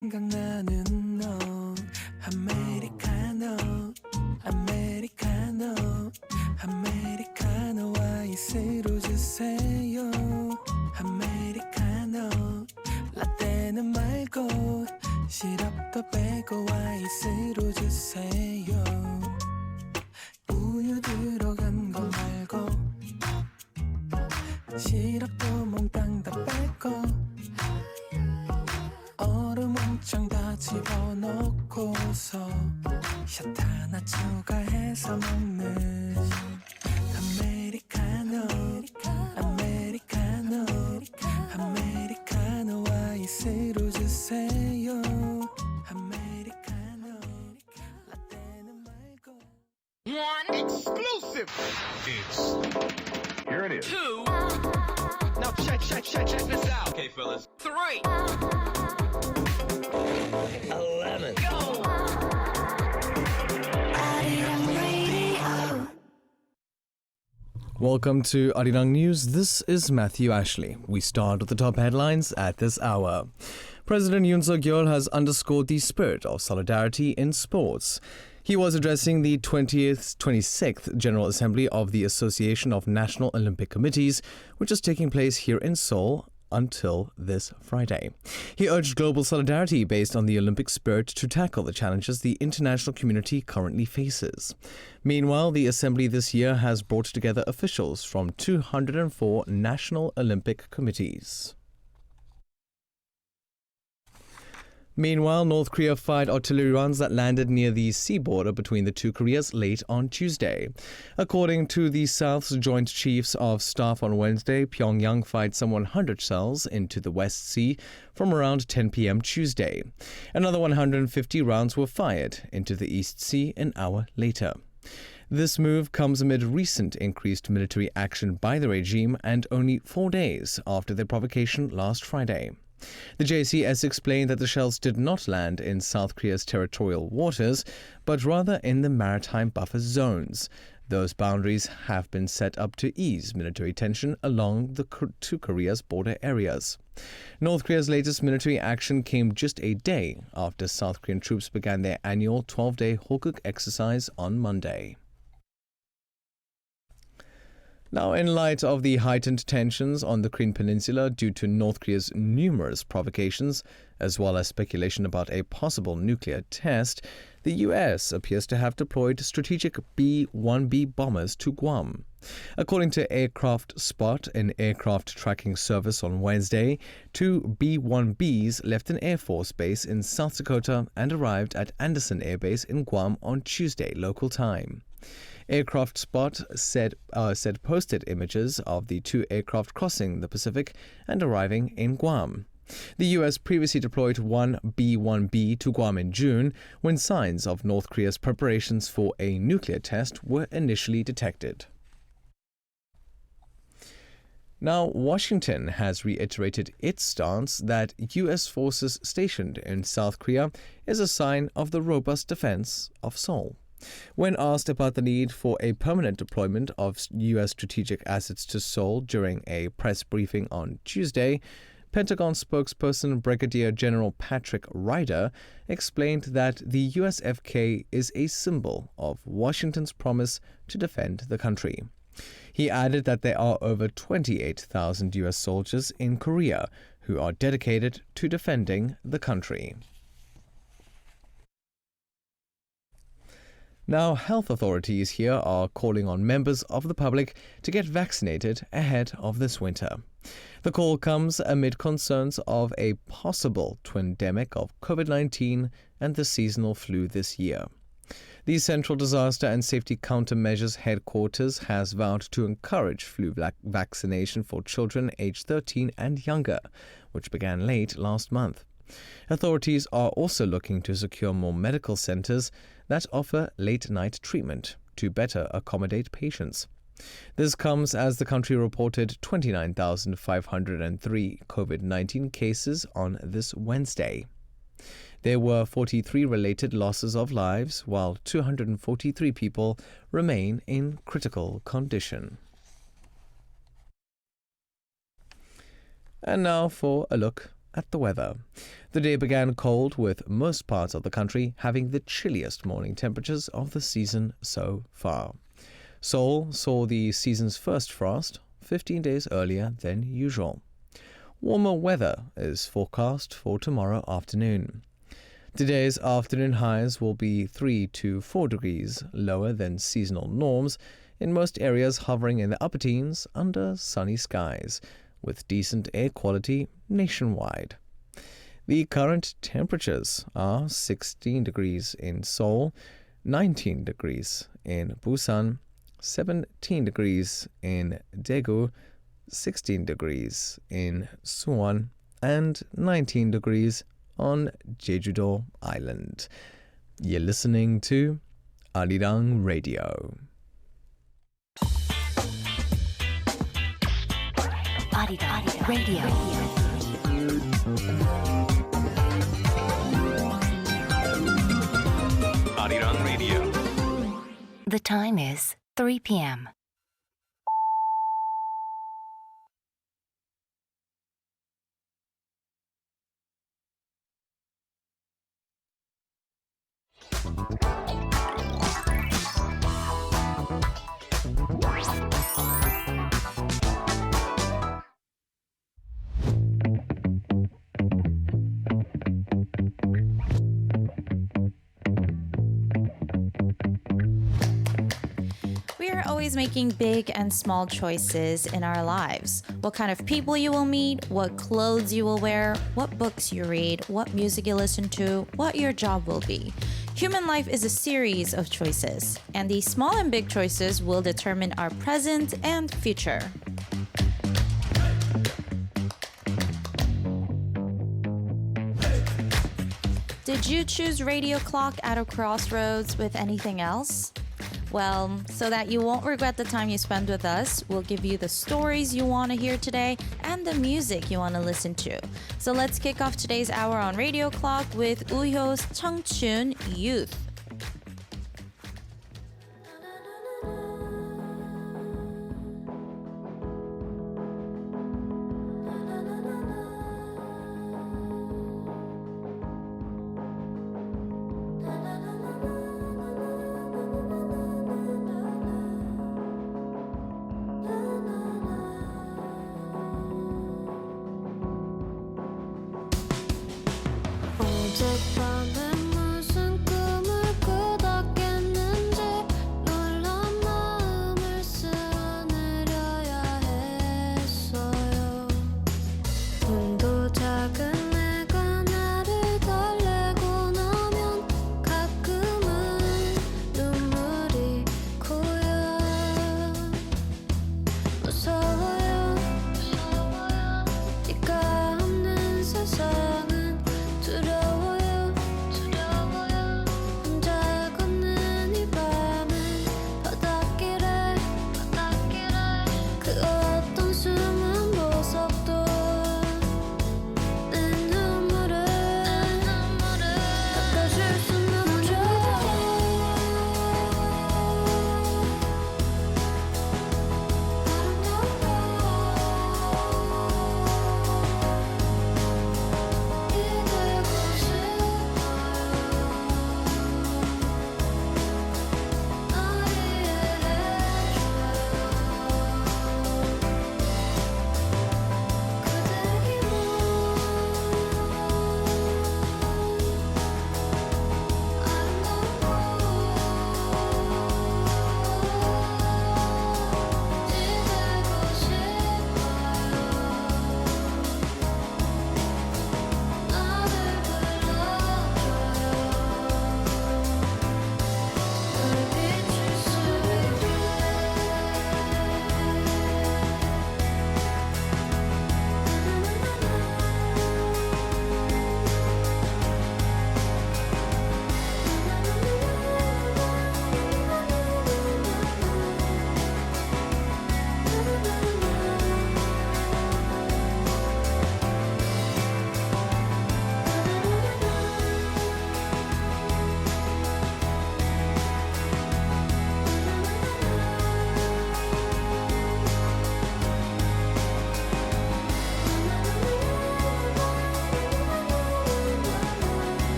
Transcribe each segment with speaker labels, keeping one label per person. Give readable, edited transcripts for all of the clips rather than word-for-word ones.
Speaker 1: 생각나는 너 아메리카노 아메리카노 아메리카노 아이스로 주세요 아메리카노 라떼는 말고 시럽도 빼고 아이스로 주세요 우유 들어간 거 말고 시럽도 몽땅 다 빼고 얼음 엄청 다 집어넣고서 샷 하나 추가해서 먹는 아메리카노 아메리카노 아메리카노 아이스로 주세요 아메리카노 라떼는 말고
Speaker 2: One exclusive.
Speaker 3: Here it is.
Speaker 2: Two. Now check this out. Okay, fellas. Three. 11. Go.
Speaker 4: Welcome to Arirang News. This is Matthew Ashley. We start with the top headlines at this hour. President Yoon Suk-yeol has underscored the spirit of solidarity in sports. He was addressing the 26th General Assembly of the Association of National Olympic Committees, which is taking place here in Seoul until this Friday. He urged global solidarity based on the Olympic spirit to tackle the challenges the international community currently faces. Meanwhile, the assembly this year has brought together officials from 204 national Olympic committees. Meanwhile, North Korea fired artillery rounds that landed near the sea border between the two Koreas late on Tuesday. According to the South's Joint Chiefs of Staff on Wednesday, Pyongyang fired some 100 shells into the West Sea from around 10 p.m. Tuesday. Another 150 rounds were fired into the East Sea an hour later. This move comes amid recent increased military action by the regime and only 4 days after their provocation last Friday. The JCS explained that the shells did not land in South Korea's territorial waters, but rather in the maritime buffer zones. Those boundaries have been set up to ease military tension along the two Korea's border areas. North Korea's latest military action came just a day after South Korean troops began their annual 12-day Hokuk exercise on Monday. Now, in light of the heightened tensions on the Korean Peninsula due to North Korea's numerous provocations, as well as speculation about a possible nuclear test, the U.S. appears to have deployed strategic B-1B bombers to Guam. According to Aircraft Spot, an aircraft tracking service on Wednesday, two B-1Bs left an Air Force base in South Dakota and arrived at Anderson Air Base in Guam on Tuesday local time. Aircraft Spot said posted images of the two aircraft crossing the Pacific and arriving in Guam. The U.S. previously deployed one B-1B to Guam in June when signs of North Korea's preparations for a nuclear test were initially detected. Now, Washington has reiterated its stance that U.S. forces stationed in South Korea is a sign of the robust defense of Seoul. When asked about the need for a permanent deployment of U.S. strategic assets to Seoul during a press briefing on Tuesday, Pentagon spokesperson Brigadier General Patrick Ryder explained that the USFK is a symbol of Washington's promise to defend the country. He added that there are over 28,000 U.S. soldiers in Korea who are dedicated to defending the country. Now, health authorities here are calling on members of the public to get vaccinated ahead of this winter. The call comes amid concerns of a possible twindemic of COVID-19 and the seasonal flu this year. The Central Disaster and Safety Countermeasures Headquarters has vowed to encourage flu vaccination for children aged 13 and younger, which began late last month. Authorities are also looking to secure more medical centers that offer late-night treatment to better accommodate patients. This comes as the country reported 29,503 COVID-19 cases on this Wednesday. There were 43 related losses of lives, while 243 people remain in critical condition. And now for a look at the weather. The day began cold, with most parts of the country having the chilliest morning temperatures of the season so far. Seoul saw the season's first frost 15 days earlier than usual. Warmer weather is forecast for tomorrow afternoon. Today's afternoon highs will be 3 to 4 degrees lower than seasonal norms, in most areas hovering in the upper teens under sunny skies, with decent air quality nationwide. The current temperatures are 16 degrees in Seoul, 19 degrees in Busan, 17 degrees in Daegu, 16 degrees in Suwon, and 19 degrees on Jeju-do Island. You're listening to Arirang Radio.
Speaker 3: Arirang Radio.
Speaker 2: Arirang Radio.
Speaker 3: The time is 3 p.m.
Speaker 5: We are always making big and small choices in our lives. What kind of people you will meet, what clothes you will wear, what books you read, what music you listen to, what your job will be. Human life is a series of choices, and these small and big choices will determine our present and future. Did you choose Radio Clock at a crossroads with anything else? Well, so that you won't regret the time you spend with us, we'll give you the stories you want to hear today and the music you want to listen to. So let's kick off today's hour on Radio Clock with Uhyo's 청춘 Youth.
Speaker 6: 어젯밤에 무슨 꿈을 꾸었겠는지 놀란 마음을 쓸어내려야 했어요. 눈도 작은 내가 나를 달래고 나면 가끔은 눈물이 고여. 무서워요 네가 없는 세상은 두려워요.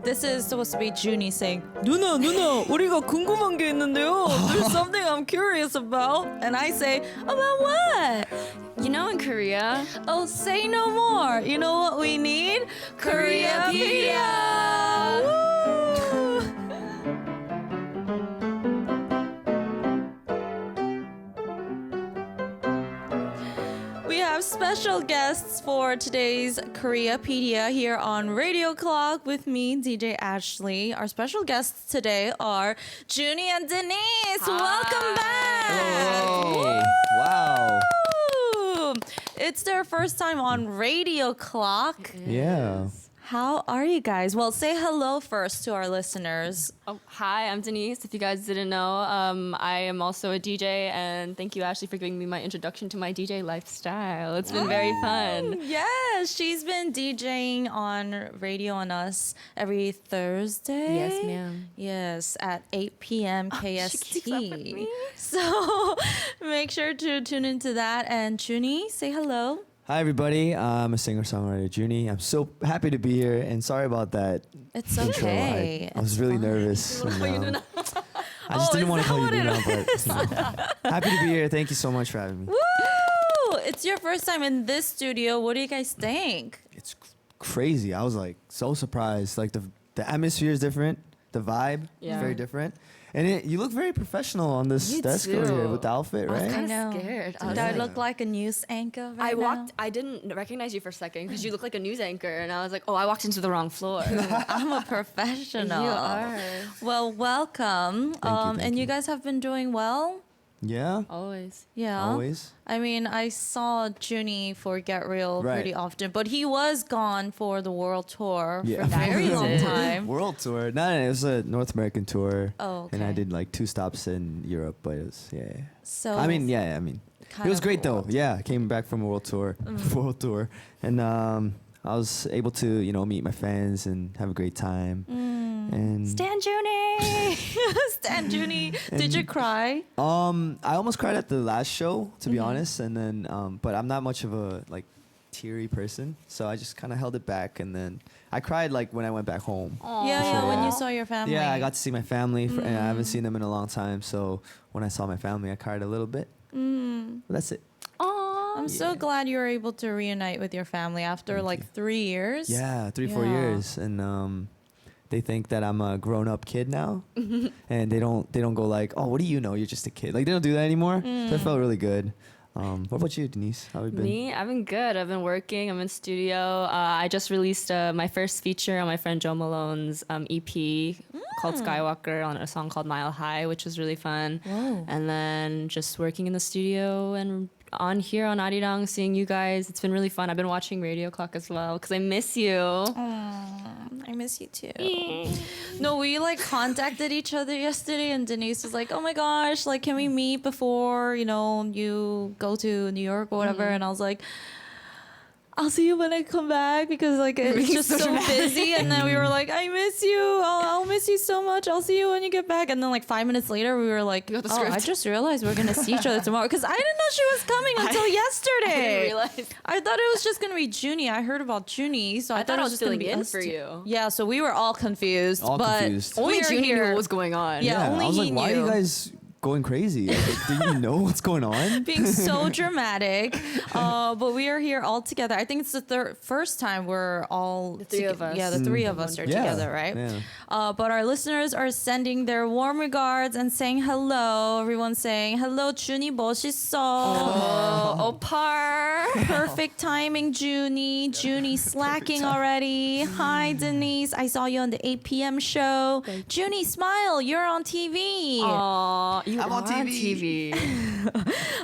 Speaker 5: This is supposed to be Junny saying, 누나, 우리가 궁금한 게 있는데요. There's something I'm curious about. And I say, about what?
Speaker 6: You know, in Korea,
Speaker 5: Oh, say no more. You know what we need? Koreapedia. Woo! We have special guests for today's Koreapedia here on Radio Clock with me, DJ Ashley. Our special guests today are JUNNY and Denise. Welcome back.
Speaker 7: Hello. Wow.
Speaker 5: Woo! It's their first time on Radio Clock.
Speaker 7: Yeah.
Speaker 5: How are you guys? Well, say hello first to our listeners.
Speaker 6: Oh, hi, I'm Denise. If you guys didn't know, I am also a DJ, and thank you, Ashley, for giving me my introduction to my DJ lifestyle. It's been very fun.
Speaker 5: Yes, she's been DJing on Radio on Us every Thursday.
Speaker 6: Yes, ma'am.
Speaker 5: Yes, at 8 p.m.
Speaker 6: She
Speaker 5: KST.
Speaker 6: keeps up with me.
Speaker 5: So make sure to tune into that. And JUNNY, say hello.
Speaker 7: Hi, everybody. I'm a singer-songwriter, JUNNY. I'm so happy to be here, and sorry about that
Speaker 5: It's
Speaker 7: intro.
Speaker 5: okay.
Speaker 7: I was really nervous. and, I just didn't want to call you Nuna, but happy to be here. Thank you so much for having me.
Speaker 5: Woo! It's your first time in this studio. What do you guys think?
Speaker 7: It's crazy. I was like so surprised. Like the atmosphere is different. The vibe is
Speaker 6: Yeah.
Speaker 7: very different. And you look very professional on this
Speaker 6: You
Speaker 7: desk over here
Speaker 6: do.
Speaker 7: with the outfit,
Speaker 6: I was
Speaker 7: right?
Speaker 6: kind
Speaker 5: know.
Speaker 6: of scared. I
Speaker 5: Do
Speaker 6: was
Speaker 5: I
Speaker 6: like,
Speaker 5: look like a news anchor right
Speaker 6: I walked.
Speaker 5: now?
Speaker 6: I didn't recognize you for a second because you look like a news anchor, and I was like, "Oh, I walked into the wrong floor."
Speaker 5: I'm a professional.
Speaker 6: You are.
Speaker 5: Well, welcome.
Speaker 7: Thank
Speaker 5: and
Speaker 7: you.
Speaker 5: you guys have been doing well?
Speaker 7: Yeah.
Speaker 6: Always.
Speaker 5: Yeah.
Speaker 7: Always.
Speaker 5: I mean, I saw JUNNY for Get Real
Speaker 7: Right.
Speaker 5: pretty often, but he was gone for the world tour
Speaker 7: Yeah.
Speaker 5: for a very long time.
Speaker 7: World tour. No, it was a North American tour.
Speaker 5: Oh,
Speaker 7: And I
Speaker 5: okay.
Speaker 7: did like 2 stops in Europe, but it was
Speaker 5: So
Speaker 7: I mean, it
Speaker 5: kind
Speaker 7: was
Speaker 5: of
Speaker 7: great though.
Speaker 5: world.
Speaker 7: Yeah, I came back from a world tour, and I was able to meet my fans and have a great time. And
Speaker 5: Stan JUNNY! Stan JUNNY! Did you cry?
Speaker 7: I almost cried at the last show, to be honest, and then but I'm not much of a like teary person, so I just kind of held it back, and then I cried like when I went back home.
Speaker 5: Yeah, when you saw your family.
Speaker 7: Yeah, I got to see my family, and I haven't seen them in a long time. So when I saw my family, I cried a little bit. But that's it.
Speaker 5: I'm so glad you were able to reunite with your family after like 3 years.
Speaker 7: Yeah, 3-4
Speaker 5: Yeah.
Speaker 7: years, and they think that I'm a grown-up kid now, and they don't go like, oh, what do you know? You're just a kid. Like they don't do that anymore. So it felt really good. What about you, Denise? How have you been?
Speaker 6: Me, I've been good. I've been working. I'm in studio. I just released my first feature on my friend Joe Malone's EP called Skywalker on a song called Mile High, which was really fun.
Speaker 5: Whoa.
Speaker 6: And then just working in the studio and on here on Arirang, seeing you guys. It's been really fun. I've been watching Radio Clock as well because I miss you.
Speaker 5: I miss you too. No, we like contacted each other yesterday, and Denise was like, "Oh my gosh, like, can we meet before you go to New York or whatever?" And I was like, "I'll see you when I come back because like it's just so busy." And then we were like, "I miss you. I'll miss you so much. I'll see you when you get back." And then like 5 minutes later, we were like,
Speaker 6: got the
Speaker 5: "Oh, I
Speaker 6: script."
Speaker 5: just realized we're gonna see each other tomorrow," because I didn't know she was coming until yesterday.
Speaker 6: I didn't realize.
Speaker 5: I thought it was just gonna be JUNNY. I heard about JUNNY, so I thought it was just gonna
Speaker 6: filling
Speaker 5: be
Speaker 6: in
Speaker 5: us
Speaker 6: for
Speaker 5: two.
Speaker 6: you.
Speaker 5: Yeah, so we were all confused.
Speaker 7: All
Speaker 5: but
Speaker 7: confused.
Speaker 6: Only
Speaker 5: we're
Speaker 6: Junie knew
Speaker 5: here
Speaker 6: what was going on.
Speaker 5: Yeah, only
Speaker 7: I was
Speaker 5: he
Speaker 7: like, why are
Speaker 5: knew.
Speaker 7: you guys going crazy? Like, do you know what's going on?
Speaker 5: being so dramatic. But we are here all together. I think it's the first time we're all
Speaker 6: The three of us.
Speaker 5: Yeah, the three of us are
Speaker 7: Yeah,
Speaker 5: together, right?
Speaker 7: yeah.
Speaker 5: But our listeners are sending their warm regards and saying hello. Everyone's saying hello, 준이 멋있어.
Speaker 6: Opar.
Speaker 5: Perfect timing, Junie. Junie slacking already. Hi, Denise. I saw you on the 8 p.m. show. Junie, smile. You're on TV.
Speaker 6: Aw, you
Speaker 7: I'm
Speaker 6: are
Speaker 7: on TV.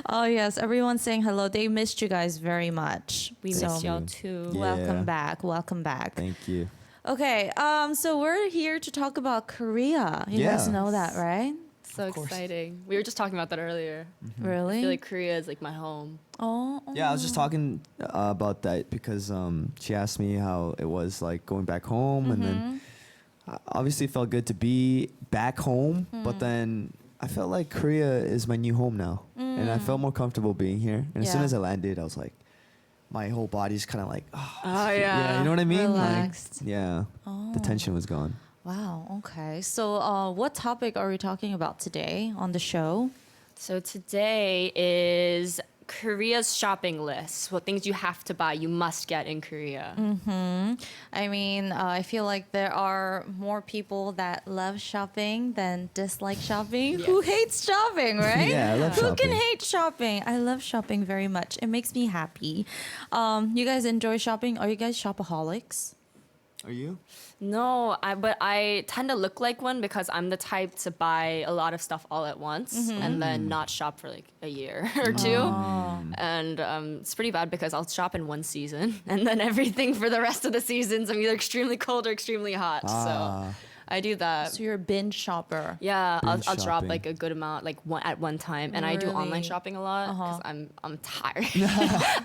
Speaker 5: Oh, yes. Everyone's saying hello. They missed you guys very much.
Speaker 6: We
Speaker 5: So,
Speaker 6: miss y'all too.
Speaker 7: Yeah.
Speaker 5: Welcome back. Welcome back.
Speaker 7: Thank you.
Speaker 5: Okay. So we're here to talk about Korea. You guys
Speaker 7: Yeah.
Speaker 5: know that, right?
Speaker 6: So exciting. We were just talking about that earlier.
Speaker 5: Really?
Speaker 6: I feel like Korea is like my home.
Speaker 5: oh.
Speaker 7: Yeah, I was just talking about that because she asked me how it was like going back home, and then obviously it felt good to be back home, but then I felt like Korea is my new home now, and I felt more comfortable being here. And as soon
Speaker 5: Yeah.
Speaker 7: as I landed, I was like, my whole body's kind of like,
Speaker 6: Oh yeah.
Speaker 7: you know what I mean?
Speaker 5: Relaxed.
Speaker 7: Like, yeah, the tension was gone.
Speaker 5: Wow. Okay. So, what topic are we talking about today on the show?
Speaker 6: So today is Korea's shopping list. What things you have to buy, you must get in Korea.
Speaker 5: I mean, I feel like there are more people that love shopping than dislike shopping. Who hates shopping, right?
Speaker 7: Yeah, I love
Speaker 5: Who
Speaker 7: shopping.
Speaker 5: can hate shopping? I love shopping very much. It makes me happy. You guys enjoy shopping? Are you guys shopaholics?
Speaker 7: Are you?
Speaker 6: No, but I tend to look like one because I'm the type to buy a lot of stuff all at once and then not shop for like a year or two. And it's pretty bad because I'll shop in one season and then everything for the rest of the seasons I'm either extremely cold or extremely hot. So I do that.
Speaker 5: So you're a binge shopper.
Speaker 6: Yeah, I'll
Speaker 7: Binge
Speaker 6: drop
Speaker 7: shopping.
Speaker 6: like a good amount like at one time, and I do online
Speaker 5: Really?
Speaker 6: shopping a lot because I'm tired.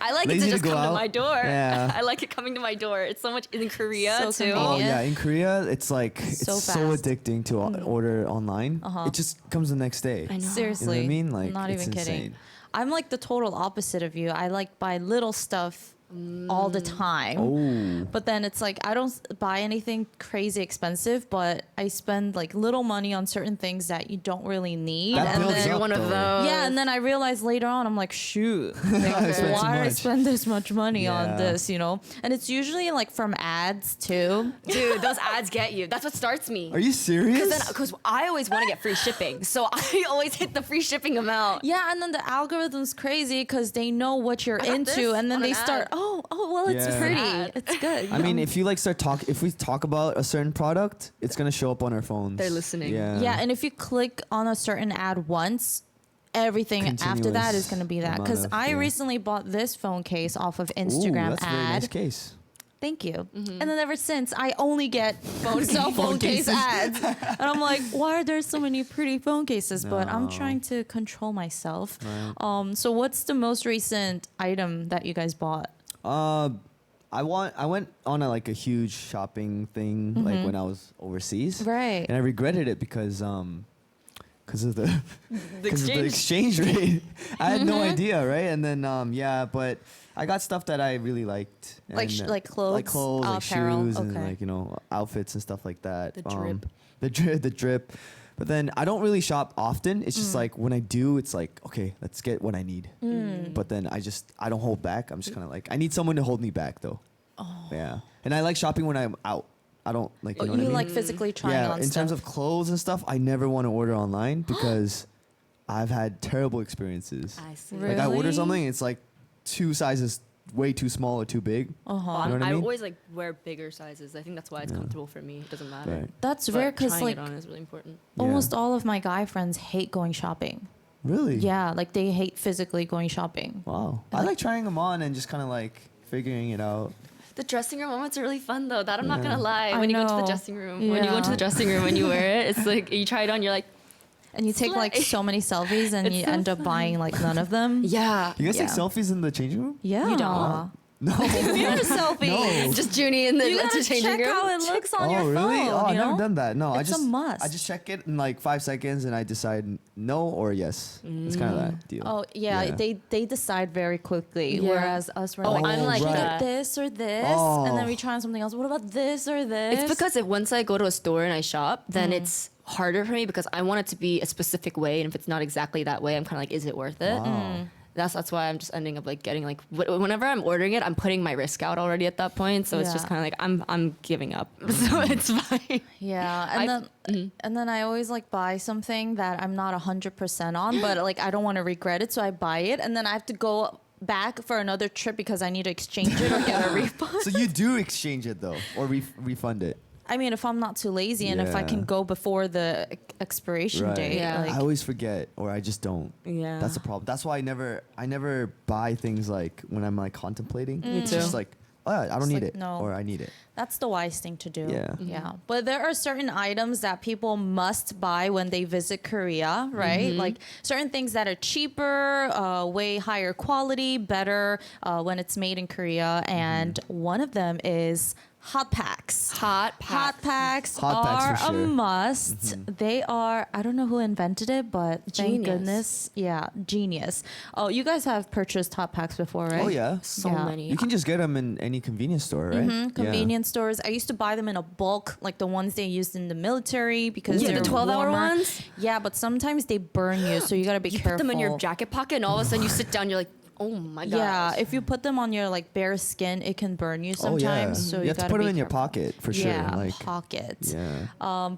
Speaker 6: I like
Speaker 7: Lazy
Speaker 6: it
Speaker 7: to
Speaker 6: to just
Speaker 7: go
Speaker 6: come to
Speaker 7: out?
Speaker 6: my door.
Speaker 7: Yeah.
Speaker 6: I like it coming to my door. It's so much in Korea
Speaker 5: So
Speaker 6: too.
Speaker 5: convenient.
Speaker 7: Oh yeah, in Korea it's like
Speaker 5: So
Speaker 7: it's so
Speaker 5: fast.
Speaker 7: addicting to order online. It just comes the next day.
Speaker 6: I know.
Speaker 5: Seriously.
Speaker 7: You know what I mean? Like,
Speaker 5: not
Speaker 7: it's
Speaker 5: even kidding.
Speaker 7: insane.
Speaker 5: I'm like the total opposite of you. I like buy little stuff all the time.
Speaker 7: Oh,
Speaker 5: But then it's like I don't buy anything crazy expensive, but I spend like little money on certain things that you don't really need.
Speaker 7: That
Speaker 5: and
Speaker 7: builds
Speaker 5: then,
Speaker 6: You're
Speaker 7: up,
Speaker 6: one of
Speaker 7: though.
Speaker 6: those.
Speaker 5: yeah, and then I realize later on, I'm like, shoot, like,
Speaker 7: I spent too
Speaker 5: why I
Speaker 7: much.
Speaker 5: spend this much money
Speaker 7: Yeah.
Speaker 5: on this, you know? And it's usually like from ads too.
Speaker 6: Dude, those ads get you. That's what starts me.
Speaker 7: are you serious?
Speaker 6: Because I always want to get free shipping, so I always hit the free shipping amount.
Speaker 5: Yeah, and then the algorithm's crazy because they know what you're
Speaker 6: I got
Speaker 5: into,
Speaker 6: this
Speaker 5: and then
Speaker 6: on
Speaker 5: they
Speaker 6: an
Speaker 5: start,
Speaker 6: ad.
Speaker 5: oh, well, it's
Speaker 7: Yeah.
Speaker 5: pretty,
Speaker 6: Ad.
Speaker 5: it's good.
Speaker 7: I mean, if you like if we talk about a certain product, it's gonna show up on our phones.
Speaker 6: They're listening.
Speaker 7: Yeah.
Speaker 5: yeah, and if you click on a certain ad once, everything after that is
Speaker 7: Continuous
Speaker 5: going to be that.
Speaker 7: amount
Speaker 5: Because
Speaker 7: of-
Speaker 5: I
Speaker 7: yeah.
Speaker 5: recently bought this phone case off of
Speaker 7: Ooh,
Speaker 5: Instagram
Speaker 7: that's a very
Speaker 5: ad.
Speaker 7: nice case.
Speaker 5: Thank you. And then ever since, I only get cell phone case
Speaker 7: cases.
Speaker 5: ads. And I'm like, why are there so many pretty phone cases? But I'm
Speaker 7: No.
Speaker 5: trying to control myself.
Speaker 7: Right.
Speaker 5: So what's the most recent item that you guys bought?
Speaker 7: I went on a huge shopping thing like when I was overseas.
Speaker 5: Right.
Speaker 7: And I regretted it because of the
Speaker 6: The
Speaker 7: exchange rate. I had no idea, right? And then but I got stuff that I really liked.
Speaker 5: Like
Speaker 7: and,
Speaker 5: like clothes,
Speaker 7: like clothes, like
Speaker 5: apparel.
Speaker 7: shoes, and
Speaker 5: Okay.
Speaker 7: outfits and stuff like that.
Speaker 6: The drip.
Speaker 7: The drip. But then I don't really shop often. It's just like when I do, it's like, okay, let's get what I need. But then I don't hold back. I'm just kind of like, I need someone to hold me back though. Oh. Yeah. And I like shopping when I'm out. I don't like, you know what I mean?
Speaker 5: like physically trying
Speaker 7: Yeah,
Speaker 5: on
Speaker 7: in
Speaker 5: stuff.
Speaker 7: terms of clothes and stuff, I never want to order online because I've had terrible experiences.
Speaker 6: I see.
Speaker 5: Really?
Speaker 7: Like I order something, it's like 2 sizes way too small or too big.
Speaker 5: Uh-huh.
Speaker 7: You know what I
Speaker 6: I
Speaker 7: mean?
Speaker 6: always like wear bigger sizes. I think that's why it's comfortable for me. It doesn't matter.
Speaker 7: Right.
Speaker 5: That's
Speaker 6: But
Speaker 5: rare because
Speaker 6: trying
Speaker 5: like
Speaker 6: it on is really important.
Speaker 5: almost
Speaker 7: Yeah.
Speaker 5: all of my guy friends hate going shopping.
Speaker 7: Really?
Speaker 5: Yeah, like they hate physically going shopping.
Speaker 7: Wow. I like trying them on and just kind of like figuring it out.
Speaker 6: The dressing room moments are really fun though. That I'm not
Speaker 7: Yeah.
Speaker 6: gonna lie.
Speaker 5: I
Speaker 6: When you go into
Speaker 5: know.
Speaker 6: the dressing room, when you go into
Speaker 5: Yeah.
Speaker 6: the dressing room and you wear it, it's like you try it on. You're like,
Speaker 5: And you take like
Speaker 6: Slay.
Speaker 5: so many selfies and
Speaker 6: It's
Speaker 5: you
Speaker 6: so
Speaker 5: end up buying like none of them.
Speaker 6: yeah.
Speaker 7: You guys take
Speaker 5: Yeah.
Speaker 7: selfies in the changing room?
Speaker 5: Yeah.
Speaker 6: You don't?
Speaker 7: No.
Speaker 5: You're a selfie.
Speaker 7: No.
Speaker 6: Just Junie in the
Speaker 5: You gotta
Speaker 6: changing
Speaker 5: check
Speaker 6: room.
Speaker 5: how it looks on your phone.
Speaker 7: Really? Oh, I've
Speaker 5: you
Speaker 7: never
Speaker 5: know?
Speaker 7: done that. No,
Speaker 5: It's a must.
Speaker 7: I just check it in like 5 seconds and I decide no or yes. It's kind of that deal.
Speaker 5: Oh yeah,
Speaker 7: Yeah.
Speaker 5: they decide very quickly.
Speaker 6: Yeah.
Speaker 5: Whereas us, we're
Speaker 6: Oh,
Speaker 5: like,
Speaker 6: I'm like
Speaker 5: should we
Speaker 6: that.
Speaker 5: get this or this,
Speaker 7: Oh.
Speaker 5: and then we try on something else. What about this or this?
Speaker 6: It's because once I go to a store and I shop, then it's harder for me because I want it to be a specific way, and if it's not exactly that way, I'm kind of like, is it worth it?
Speaker 7: Wow.
Speaker 6: That's why I'm just ending up like getting like whenever I'm ordering it, I'm putting my risk out already at that point, so it's just
Speaker 5: Yeah.
Speaker 6: kind of like I'm giving up, so it's fine.
Speaker 5: Yeah, and then I always like buy something that I'm not 100% on, but like I don't want to regret it, so I buy it, and then I have to go back for another trip because I need to exchange it or get a refund.
Speaker 7: So you do exchange it though, or refund it?
Speaker 5: I mean, if I'm not too lazy and if I can
Speaker 7: Yeah.
Speaker 5: go before the expiration
Speaker 7: Right.
Speaker 5: date,
Speaker 6: Yeah.
Speaker 5: like,
Speaker 7: I always forget, or I just don't.
Speaker 6: Yeah.
Speaker 7: That's the problem. That's why I never buy things like when I'm like contemplating. It's
Speaker 6: too.
Speaker 7: just like, oh yeah, I don't need
Speaker 5: like,
Speaker 7: it,
Speaker 5: no.
Speaker 7: or I need it.
Speaker 5: that's the wise thing to do.
Speaker 7: Yeah.
Speaker 5: Yeah. But there are certain items that people must buy when they visit Korea, right? Like certain things that are cheaper, way higher quality, better when it's made in Korea. And one of them is Hot packs.
Speaker 6: Hot
Speaker 5: Hot packs
Speaker 7: Hot packs
Speaker 5: are
Speaker 7: for
Speaker 5: a
Speaker 7: sure.
Speaker 5: must. They are, I don't know who invented it, but thank
Speaker 6: Genius.
Speaker 5: goodness. Yeah, genius. Oh, you guys have purchased hot packs before, right?
Speaker 7: Oh yeah.
Speaker 6: So
Speaker 5: Yeah.
Speaker 6: many.
Speaker 7: You can just get them in any convenience store, right? Yeah.
Speaker 5: Convenience stores. I used to buy them in a bulk, like the ones they used in the military because
Speaker 6: Yeah,
Speaker 5: they're
Speaker 6: the 12-hour
Speaker 5: warmer.
Speaker 6: ones?
Speaker 5: Yeah, but sometimes they burn you, so you gotta be
Speaker 6: You
Speaker 5: careful.
Speaker 6: put them in your jacket pocket, and all of a sudden you sit down, you're like, oh my god.
Speaker 5: Yeah, if you put them on your like bare skin, it can burn you
Speaker 7: Oh yeah.
Speaker 5: sometimes. So
Speaker 7: you have to
Speaker 5: gotta
Speaker 7: put them
Speaker 5: be
Speaker 7: in your
Speaker 5: careful.
Speaker 7: pocket for sure.
Speaker 5: Yeah,
Speaker 7: Like
Speaker 5: pocket.
Speaker 7: yeah.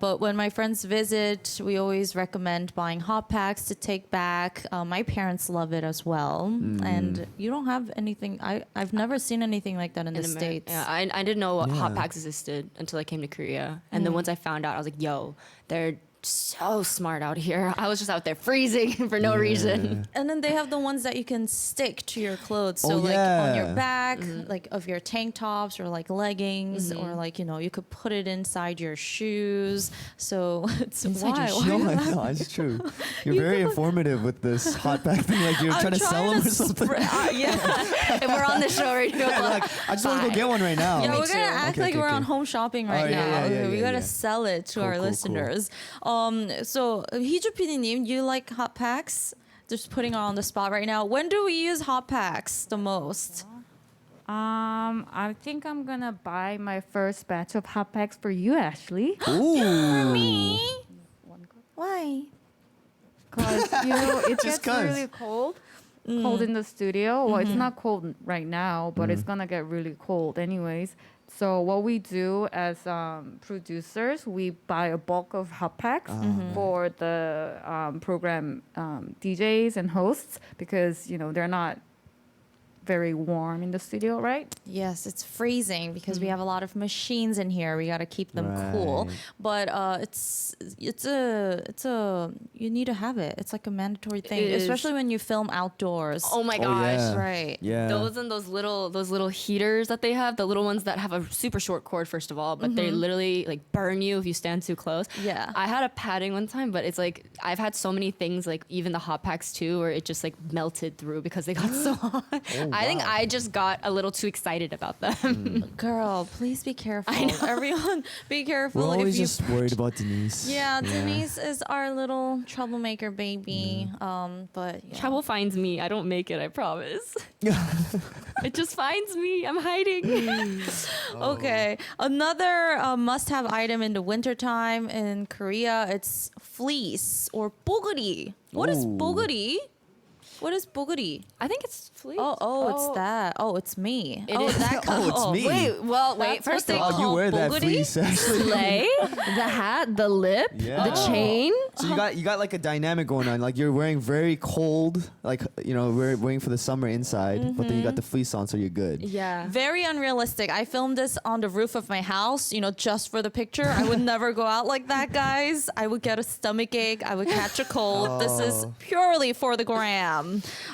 Speaker 5: But when my friends visit, we always recommend buying hot packs to take back. My parents love it as well,
Speaker 7: Mm.
Speaker 5: and you don't have anything. I've never seen anything like that in the
Speaker 6: In Ameri-
Speaker 5: states.
Speaker 6: Yeah, I didn't know what hot
Speaker 7: Yeah.
Speaker 6: packs existed until I came to Korea. And then once I found out, I was like, yo, they're so smart out here. I was just out there freezing for no reason.
Speaker 5: And then they have the ones that you can stick to your clothes. So
Speaker 7: Oh,
Speaker 5: like on your
Speaker 7: yeah.
Speaker 5: back, like of your tank tops or like leggings, or like you could put it inside your shoes. So it's
Speaker 6: Inside your
Speaker 5: why?
Speaker 7: No, I know, it's true. You're very informative with this hot pack thing. Like you're trying to sell them or something.
Speaker 6: Yeah. And we're on the show right now.
Speaker 7: Like, I just want to go get one right now.
Speaker 5: Yeah,
Speaker 6: Me
Speaker 5: we're gonna
Speaker 6: too.
Speaker 5: act
Speaker 7: Okay,
Speaker 5: like
Speaker 7: okay,
Speaker 5: we're on
Speaker 7: okay.
Speaker 5: home shopping right
Speaker 7: Oh, yeah,
Speaker 5: now.
Speaker 7: yeah, yeah,
Speaker 5: We
Speaker 7: yeah,
Speaker 5: gotta
Speaker 7: yeah.
Speaker 5: sell it to our
Speaker 7: cool, cool.
Speaker 5: listeners. So Hiju PD님, you like hot packs? Just putting on the spot right now. When do we use hot packs the most?
Speaker 8: I think I'm gonna buy my first batch of hot packs for you, Ashley.
Speaker 7: Ooh.
Speaker 5: Why?
Speaker 8: Because it
Speaker 7: Just
Speaker 8: gets
Speaker 7: 'cause.
Speaker 8: really cold in the studio. Well, it's not cold right now, but it's gonna get really cold anyways. So what we do as producers, we buy a bulk of hot packs for the program DJs and hosts because they're not very warm in the studio, right?
Speaker 5: Yes, it's freezing because we have a lot of machines in here. We got to keep them cool.
Speaker 7: Right.
Speaker 5: But it's a you need to have it. It's like a mandatory thing,
Speaker 6: It is.
Speaker 5: especially when you film outdoors.
Speaker 6: Oh my
Speaker 7: Oh,
Speaker 6: gosh.
Speaker 7: yeah.
Speaker 5: Right.
Speaker 7: Yeah.
Speaker 6: Those and those little heaters that they have, the little ones that have a super short cord first of all, but they literally like burn you if you stand too close.
Speaker 5: Yeah.
Speaker 6: I had a padding one time, but it's like I've had so many things like even the hot packs too, where it just like melted through because they got so hot. I think I just got a little too excited about them.
Speaker 5: Girl, please be careful.
Speaker 6: I know.
Speaker 5: Everyone, be careful.
Speaker 7: We're always
Speaker 5: if you
Speaker 7: just worried about Denise.
Speaker 5: Yeah, Denise is our little troublemaker baby. But yeah.
Speaker 6: Trouble finds me. I don't make it, I promise. It just finds me. I'm hiding.
Speaker 5: Okay. Another must-have item in the wintertime in Korea, it's fleece or boguri. What is
Speaker 7: Ooh.
Speaker 5: boguri? What is boguri?
Speaker 6: I think it's fleece.
Speaker 5: It's that. Oh, it's me.
Speaker 6: It is.
Speaker 5: That
Speaker 7: Oh, it's me.
Speaker 6: Wait, well, wait.
Speaker 5: That's
Speaker 6: First
Speaker 5: what
Speaker 6: of
Speaker 5: they
Speaker 6: all,
Speaker 7: Oh, you
Speaker 5: call
Speaker 7: wear that
Speaker 5: boguri?
Speaker 7: fleece, Ashley.
Speaker 6: sleigh, the hat, the lip,
Speaker 7: Yeah.
Speaker 6: the chain.
Speaker 7: So you got like a dynamic going on. Like you're wearing very cold, like we're waiting for the summer inside, but then you got the fleece on, so you're good.
Speaker 6: Yeah.
Speaker 5: Very unrealistic. I filmed this on the roof of my house, just for the picture. I would never go out like that, guys. I would get a stomach ache. I would catch a cold. This is purely for the gram.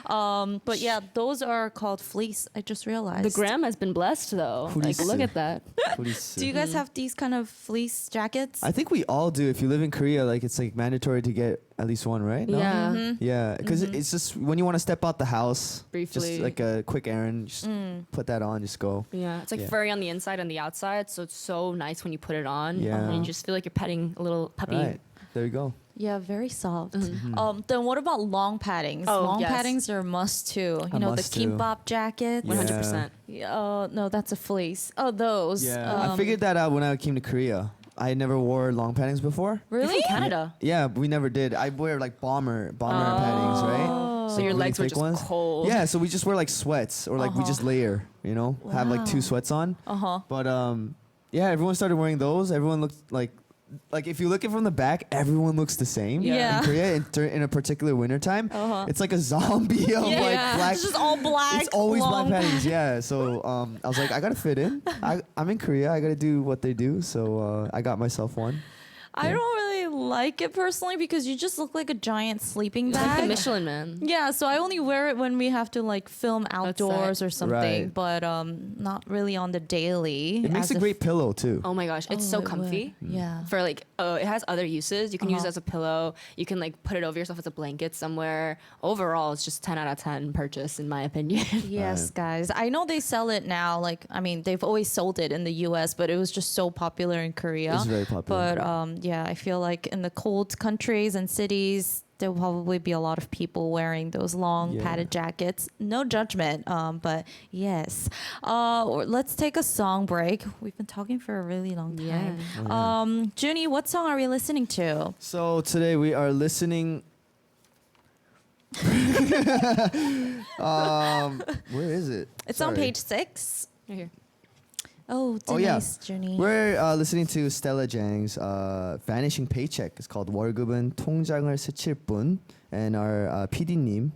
Speaker 5: But yeah, those are called fleece. I just realized.
Speaker 6: The gram has been blessed though.
Speaker 7: Fleece.
Speaker 6: Like, look at that.
Speaker 7: Fleece.
Speaker 5: Do you guys have these kind of fleece jackets?
Speaker 7: I think we all do. If you live in Korea, like it's like mandatory to get at least one, right? No?
Speaker 6: Yeah.
Speaker 7: Yeah, because it's just when you want to step out the house,
Speaker 6: Briefly.
Speaker 7: just like a quick errand, just put that on, just go.
Speaker 6: Yeah. It's like
Speaker 7: Yeah.
Speaker 6: furry on the inside and the outside, so it's so nice when you put it on.
Speaker 7: Yeah.
Speaker 6: And you just feel like you're petting a little puppy.
Speaker 7: Right there you go.
Speaker 5: Yeah, very soft. Then what about long paddings?
Speaker 6: Oh,
Speaker 5: Long
Speaker 6: yes.
Speaker 5: paddings are a must too.
Speaker 7: A
Speaker 5: The
Speaker 7: must too.
Speaker 5: kimbap jackets.
Speaker 6: 100%.
Speaker 5: No, that's a fleece. Oh, those.
Speaker 7: I figured that out when I came to Korea. I never wore long paddings before.
Speaker 6: You're
Speaker 5: Really?
Speaker 6: from Canada.
Speaker 7: Yeah, we never did. I wear like bomber paddings, right?
Speaker 6: So your
Speaker 7: really
Speaker 6: legs were
Speaker 7: thick
Speaker 6: just
Speaker 7: ones.
Speaker 6: cold.
Speaker 7: Yeah, so we just wear like sweats or like we just layer, have like two sweats on. But yeah, everyone started wearing those. Everyone looked like if you look it from the back, everyone looks the same.
Speaker 5: Yeah.
Speaker 7: In Korea, in a particular wintertime, it's like a zombie of like black.
Speaker 5: It's just all black.
Speaker 7: It's always
Speaker 5: long
Speaker 7: black paddings, yeah. So I was like, I gotta fit in. I'm in Korea. I gotta do what they do. So I got myself one.
Speaker 5: I don't really like it personally because you just look like a giant sleeping
Speaker 6: Like the
Speaker 5: bag.
Speaker 6: Michelin Man.
Speaker 5: Yeah, so I only wear it when we have to like film outdoors or something,
Speaker 7: Right.
Speaker 5: but not really on the daily.
Speaker 7: It makes
Speaker 5: as
Speaker 7: a
Speaker 5: if-
Speaker 7: great pillow too.
Speaker 6: Oh my gosh, it's so
Speaker 5: it would.
Speaker 6: comfy.
Speaker 5: Yeah.
Speaker 6: For like, it has other uses. You can use it as a pillow. You can like put it over yourself as a blanket somewhere. Overall, it's just 10 out of 10 purchase in my opinion.
Speaker 5: Yes, guys. I know they sell it now. Like, I mean, they've always sold it in the US, but it was just so popular in Korea.
Speaker 7: It's very popular.
Speaker 5: But yeah, I feel like in the cold countries and cities, there will probably be a lot of people wearing those long
Speaker 7: Yeah.
Speaker 5: padded jackets. No judgment, but yes. Let's take a song break. We've been talking for a really long time. Junny, what song are we listening to?
Speaker 7: So today we are listening. Where is it?
Speaker 5: It's on
Speaker 7: Sorry.
Speaker 5: page 6.
Speaker 6: Right here.
Speaker 5: Oh,
Speaker 7: Oh, yeah.
Speaker 5: Denise, Junny.
Speaker 7: We're listening to Stella Jang's Vanishing Paycheck. It's called 월급은 통장을 스칠 뿐. And our PD님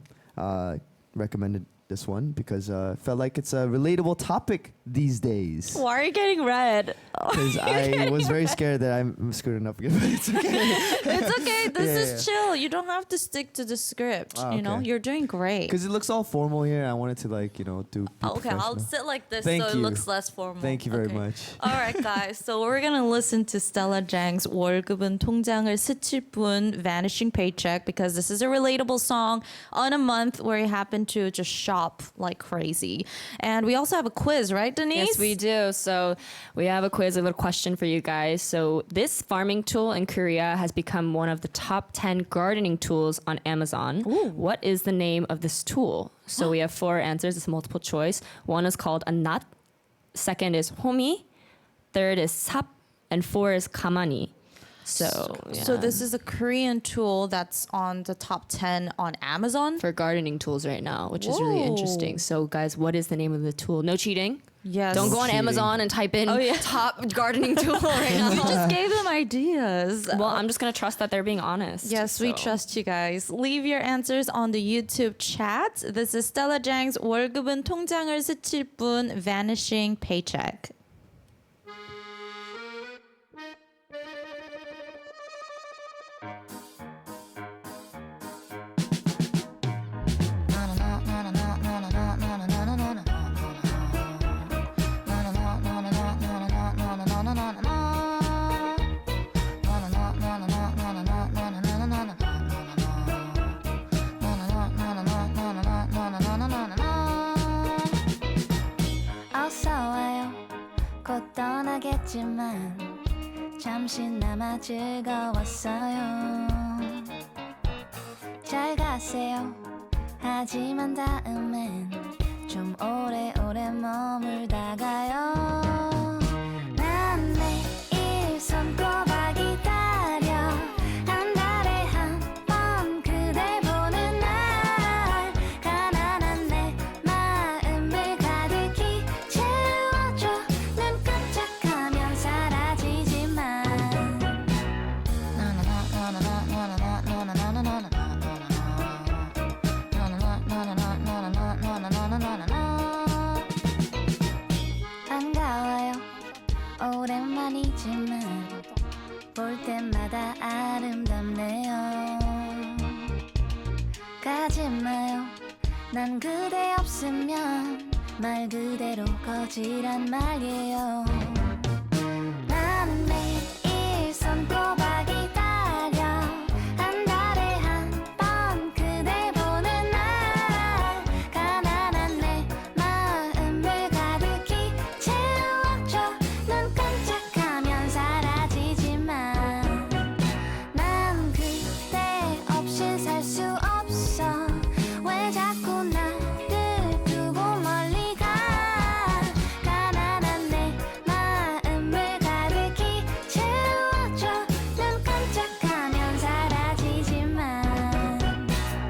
Speaker 7: recommended this one because felt like it's a relatable topic these days.
Speaker 5: Why are you getting red?
Speaker 7: Because I was very scared that I'm screwing up again, but it's okay.
Speaker 5: It's okay. This
Speaker 7: Yeah,
Speaker 5: is chill. You don't have to stick to the script.
Speaker 7: Ah,
Speaker 5: You know,
Speaker 7: okay.
Speaker 5: you're doing great.
Speaker 7: Because it looks all formal here. I wanted to do.
Speaker 5: Okay, I'll
Speaker 7: professional.
Speaker 5: sit like this
Speaker 7: Thank
Speaker 5: so it
Speaker 7: you.
Speaker 5: looks less formal.
Speaker 7: Thank you very
Speaker 5: Okay.
Speaker 7: much.
Speaker 5: All right, guys. So we're gonna listen to Stella Jang's 월급은 통장을 스칠 뿐 Vanishing Paycheck because this is a relatable song on a month where you happen to just shop like crazy. And we also have a quiz, right, Denise?
Speaker 6: Yes, we do. So we have a quiz, a little question for you guys. So this farming tool in Korea has become one of the top 10 gardening tools on Amazon. What is the name of this tool? So we have 4 answers. It's multiple choice. One is called a nut. Second is homi. Third is sap. And 4 is kamani. So
Speaker 5: this is a Korean tool that's on the top 10 on Amazon.
Speaker 6: for gardening tools right now, which is really
Speaker 5: Whoa.
Speaker 6: interesting. So guys, what is the name of the tool? No cheating.
Speaker 5: Yes.
Speaker 6: Don't go on
Speaker 7: cheating.
Speaker 6: Amazon and type in top gardening tool right now.
Speaker 5: We just gave them ideas.
Speaker 6: Well, I'm just gonna trust that they're being honest.
Speaker 5: Yes, we
Speaker 6: so.
Speaker 5: trust you guys. Leave your answers on the YouTube chat. This is Stella Jang's 월급은 통장을 스칠 뿐 Vanishing Paycheck.
Speaker 9: 어서 와요 곧 떠나겠지만 잠시나마 즐거웠어요 잘 가세요 하지만 다음엔 좀 오래오래 머물다 가요 난 매일 손꼽아 기다려 한 달에 한 번 그댈 보는 날 가난한 내 마음을 가득히 채워줘 눈 깜짝하면 사라지지만 반가워요 오랜만이지만 볼 때마다 아름답네요 가지마요 난 그대 없으면 말 그대로 거지란 말이에요 난 매일 손꼽아 기다려 한 달에 한 번 그댈 보는 날 가난한 내 마음을 가득히 채워줘 눈 깜짝하면 사라지지만 난 그대 없인 살 수 없어 왜 자꾸 나를 두고 멀리 가 가난한 내 마음을 가득히 채워줘 눈 깜짝하면 사라지지만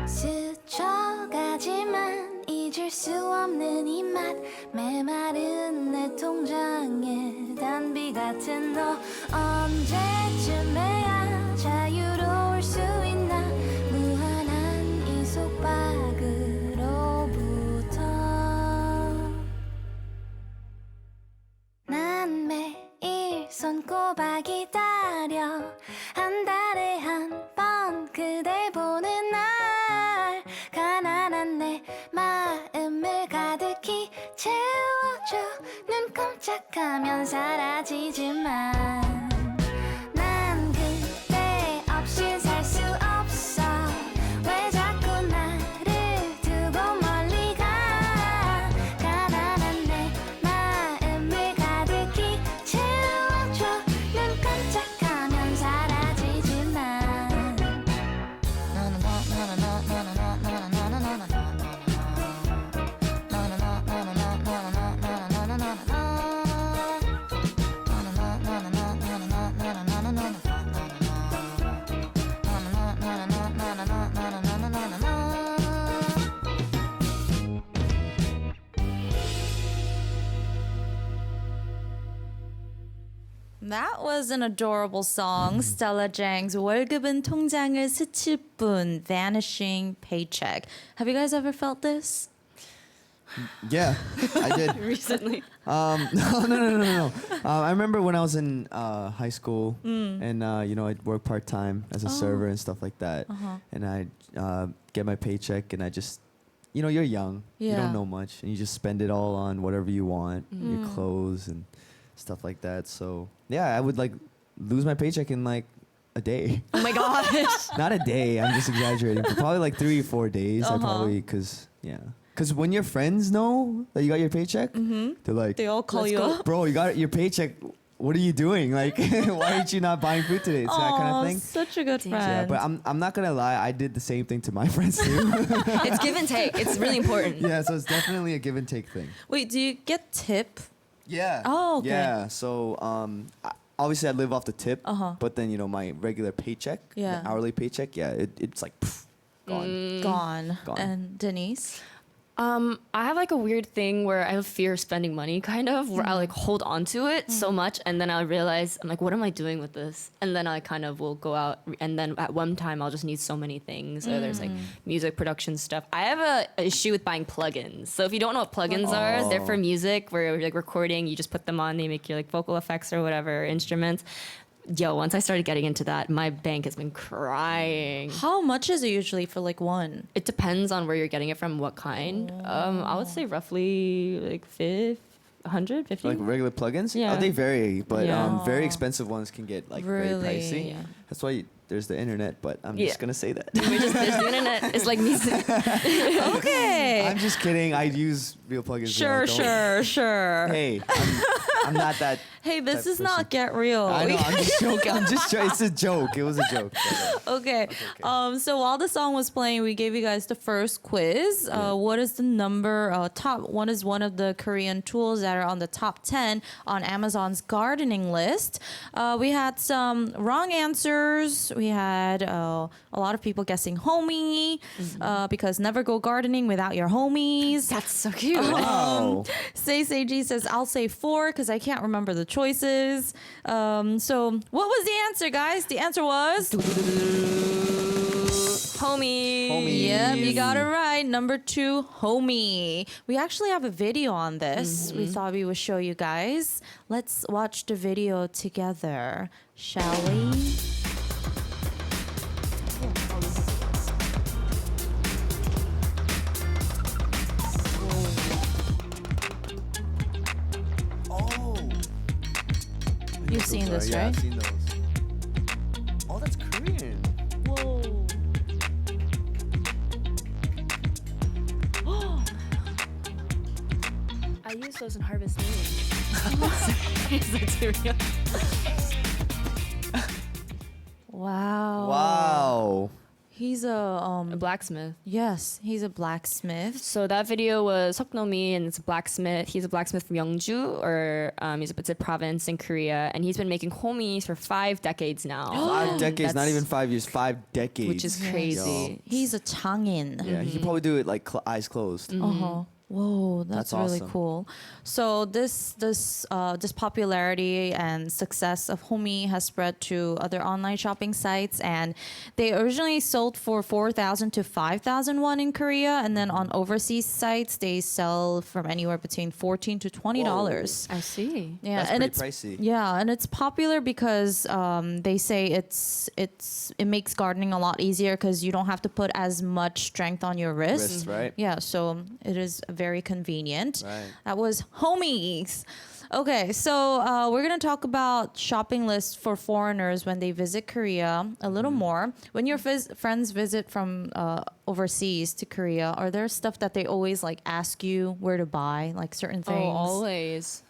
Speaker 9: 스쳐가지만 잊을 수 없는 이 맛 메마른 내 통장에 단비 같은 너 언제쯤에야 자유로울 수 있나 무한한 이 속박으로부터 난 매일 손꼽아 기다려 한 달에 깜짝하면 사라지지만 난 그대 없이 살 수 없어 왜 자꾸 나를 두고 멀리 가 가난한 내 마음을 가득히 채워줘 눈 깜짝하면 사라지지만
Speaker 5: That was an adorable song. Stella Jang's 월급은 통장을 스칠 뿐, Vanishing Paycheck. Have you guys ever felt this?
Speaker 7: Yeah, I did.
Speaker 6: Recently.
Speaker 7: No. I remember when I was in high school, and I'd work part time as a server and stuff like that, and I'd get my paycheck, and I just, you're young, you
Speaker 5: Yeah.
Speaker 7: don't know much, and you just spend it all on whatever you want, your clothes and stuff like that. So yeah, I would like lose my paycheck in like a day.
Speaker 5: Oh my gosh.
Speaker 7: Not a day. I'm just exaggerating. But probably like 3 or 4 days. I probably because when your friends know that you got your paycheck, they're like,
Speaker 5: They all call
Speaker 7: "Let's
Speaker 5: you
Speaker 7: go."
Speaker 5: up.
Speaker 7: Bro, you got your paycheck. What are you doing? Like, why aren't you not buying food today? It's that kind of thing.
Speaker 5: Such a good
Speaker 7: Yeah,
Speaker 5: friend.
Speaker 7: but I'm not gonna lie. I did the same thing to my friends too.
Speaker 6: It's give and take. It's really important.
Speaker 7: Yeah, so it's definitely a give and take thing.
Speaker 5: Wait, do you get tip?
Speaker 7: Yeah.
Speaker 5: Oh, okay.
Speaker 7: Yeah. So obviously I live off the tip, but then my regular paycheck,
Speaker 5: Yeah.
Speaker 7: the hourly paycheck, it's like gone.
Speaker 5: Gone.
Speaker 7: Gone.
Speaker 5: And Denise?
Speaker 6: I have like a weird thing where I have fear of spending money, kind of, where I like hold on to it so much, and then I realize I'm like, what am I doing with this? And then I kind of will go out, and then at one time I'll just need so many things. Or there's like music production stuff. I have a issue with buying plugins. So if you don't know what plugins are, they're for music where you're like recording, you just put them on, they make your like vocal effects or whatever instruments. Yo, once I started getting into that, my bank has been crying.
Speaker 5: How much is it usually for like one?
Speaker 6: It depends on where you're getting it from, what kind. I would say roughly like 150.
Speaker 7: Like regular plugins?
Speaker 6: Yeah.
Speaker 7: Oh, they vary, but
Speaker 6: Yeah.
Speaker 7: very expensive ones can get like very
Speaker 5: Really?
Speaker 7: pricey.
Speaker 6: Yeah.
Speaker 7: That's why there's the internet, but I'm
Speaker 6: Yeah.
Speaker 7: just gonna say that.
Speaker 6: There's the internet. It's like music.
Speaker 5: Okay.
Speaker 7: I'm just kidding. I use real plugins.
Speaker 5: Sure.
Speaker 7: Hey, I'm not that.
Speaker 5: Hey, this
Speaker 7: type
Speaker 5: is not Get Real.
Speaker 7: I know. I'm just joking. It's a joke. It was a joke.
Speaker 5: Okay. So while the song was playing, we gave you guys the first quiz. What is the number top? What is one of the Korean tools that are on the top 10 on Amazon's gardening list? We had some wrong answers. We had a lot of people guessing homie because never go gardening without your homies.
Speaker 6: That's so cute.
Speaker 7: Wow.
Speaker 5: Say G says I'll say 4 because I can't remember the choices. So what was the answer, guys? The answer was
Speaker 6: Homie.
Speaker 5: Yep, you got it right. Number 2, homie. We actually have a video on this. We thought we would show you guys. Let's watch the video together, shall we? You've seen this,
Speaker 7: Yeah,
Speaker 5: right?
Speaker 7: I've seen those. Oh, that's Korean.
Speaker 5: Whoa.
Speaker 6: I use those in Harvest Moon. Is that serious?
Speaker 5: Wow.
Speaker 7: Wow.
Speaker 5: He's a
Speaker 6: A blacksmith.
Speaker 5: yes, he's a blacksmith.
Speaker 6: So that video was Soknomi, and it's a blacksmith. He's a blacksmith from Yeongju, or it's a province in Korea, and he's been making homies for 5 decades now.
Speaker 7: 5 decades, not
Speaker 6: That's-
Speaker 7: even 5 years, 5 decades.
Speaker 6: which is crazy.
Speaker 5: He's a 장인.
Speaker 7: Yeah, he could probably do it like eyes closed.
Speaker 5: Uh-huh. Whoa, that's really
Speaker 7: awesome.
Speaker 5: cool. So this popularity and success of Homey has spread to other online shopping sites, and they originally sold for 4,000 to 5,000 won in Korea, and then on overseas sites they sell from anywhere between $14 to $20.
Speaker 6: I see.
Speaker 5: Yeah,
Speaker 7: That's
Speaker 5: and
Speaker 7: pretty
Speaker 5: it's
Speaker 7: pricey.
Speaker 5: yeah, and it's popular because they say it makes gardening a lot easier because you don't have to put as much strength on your wrist.
Speaker 7: Wrist, right?
Speaker 5: Yeah, so it is very convenient.
Speaker 7: Right.
Speaker 5: That was homies. Okay, so we're gonna talk about shopping lists for foreigners when they visit Korea a little more. When your friends visit from overseas to Korea, are there stuff that they always like ask you where to buy, like certain things?
Speaker 6: Oh, always.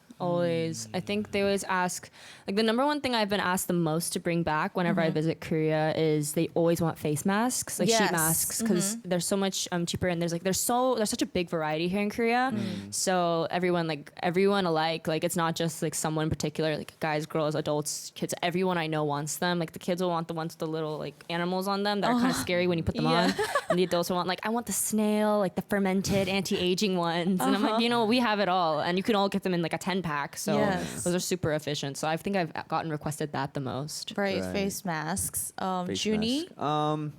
Speaker 6: I think they always ask, like the number one thing I've been asked the most to bring back whenever I visit Korea is they always want face masks, like sheet masks, because they're so much cheaper, and there's such a big variety here in Korea. So everyone alike, like it's not just like someone in particular, like guys, girls, adults, kids. Everyone I know wants them. Like the kids will want the ones with the little like animals on them that are kind of scary when you put them on, and the adults will want like I want the snail, like the fermented anti-aging ones, and I'm like, we have it all, and you can all get them in like a 10-pack. So those are super efficient. So I think I've gotten requested that the most.
Speaker 5: Right. Face masks.
Speaker 7: Face
Speaker 5: JUNNY?
Speaker 7: mask.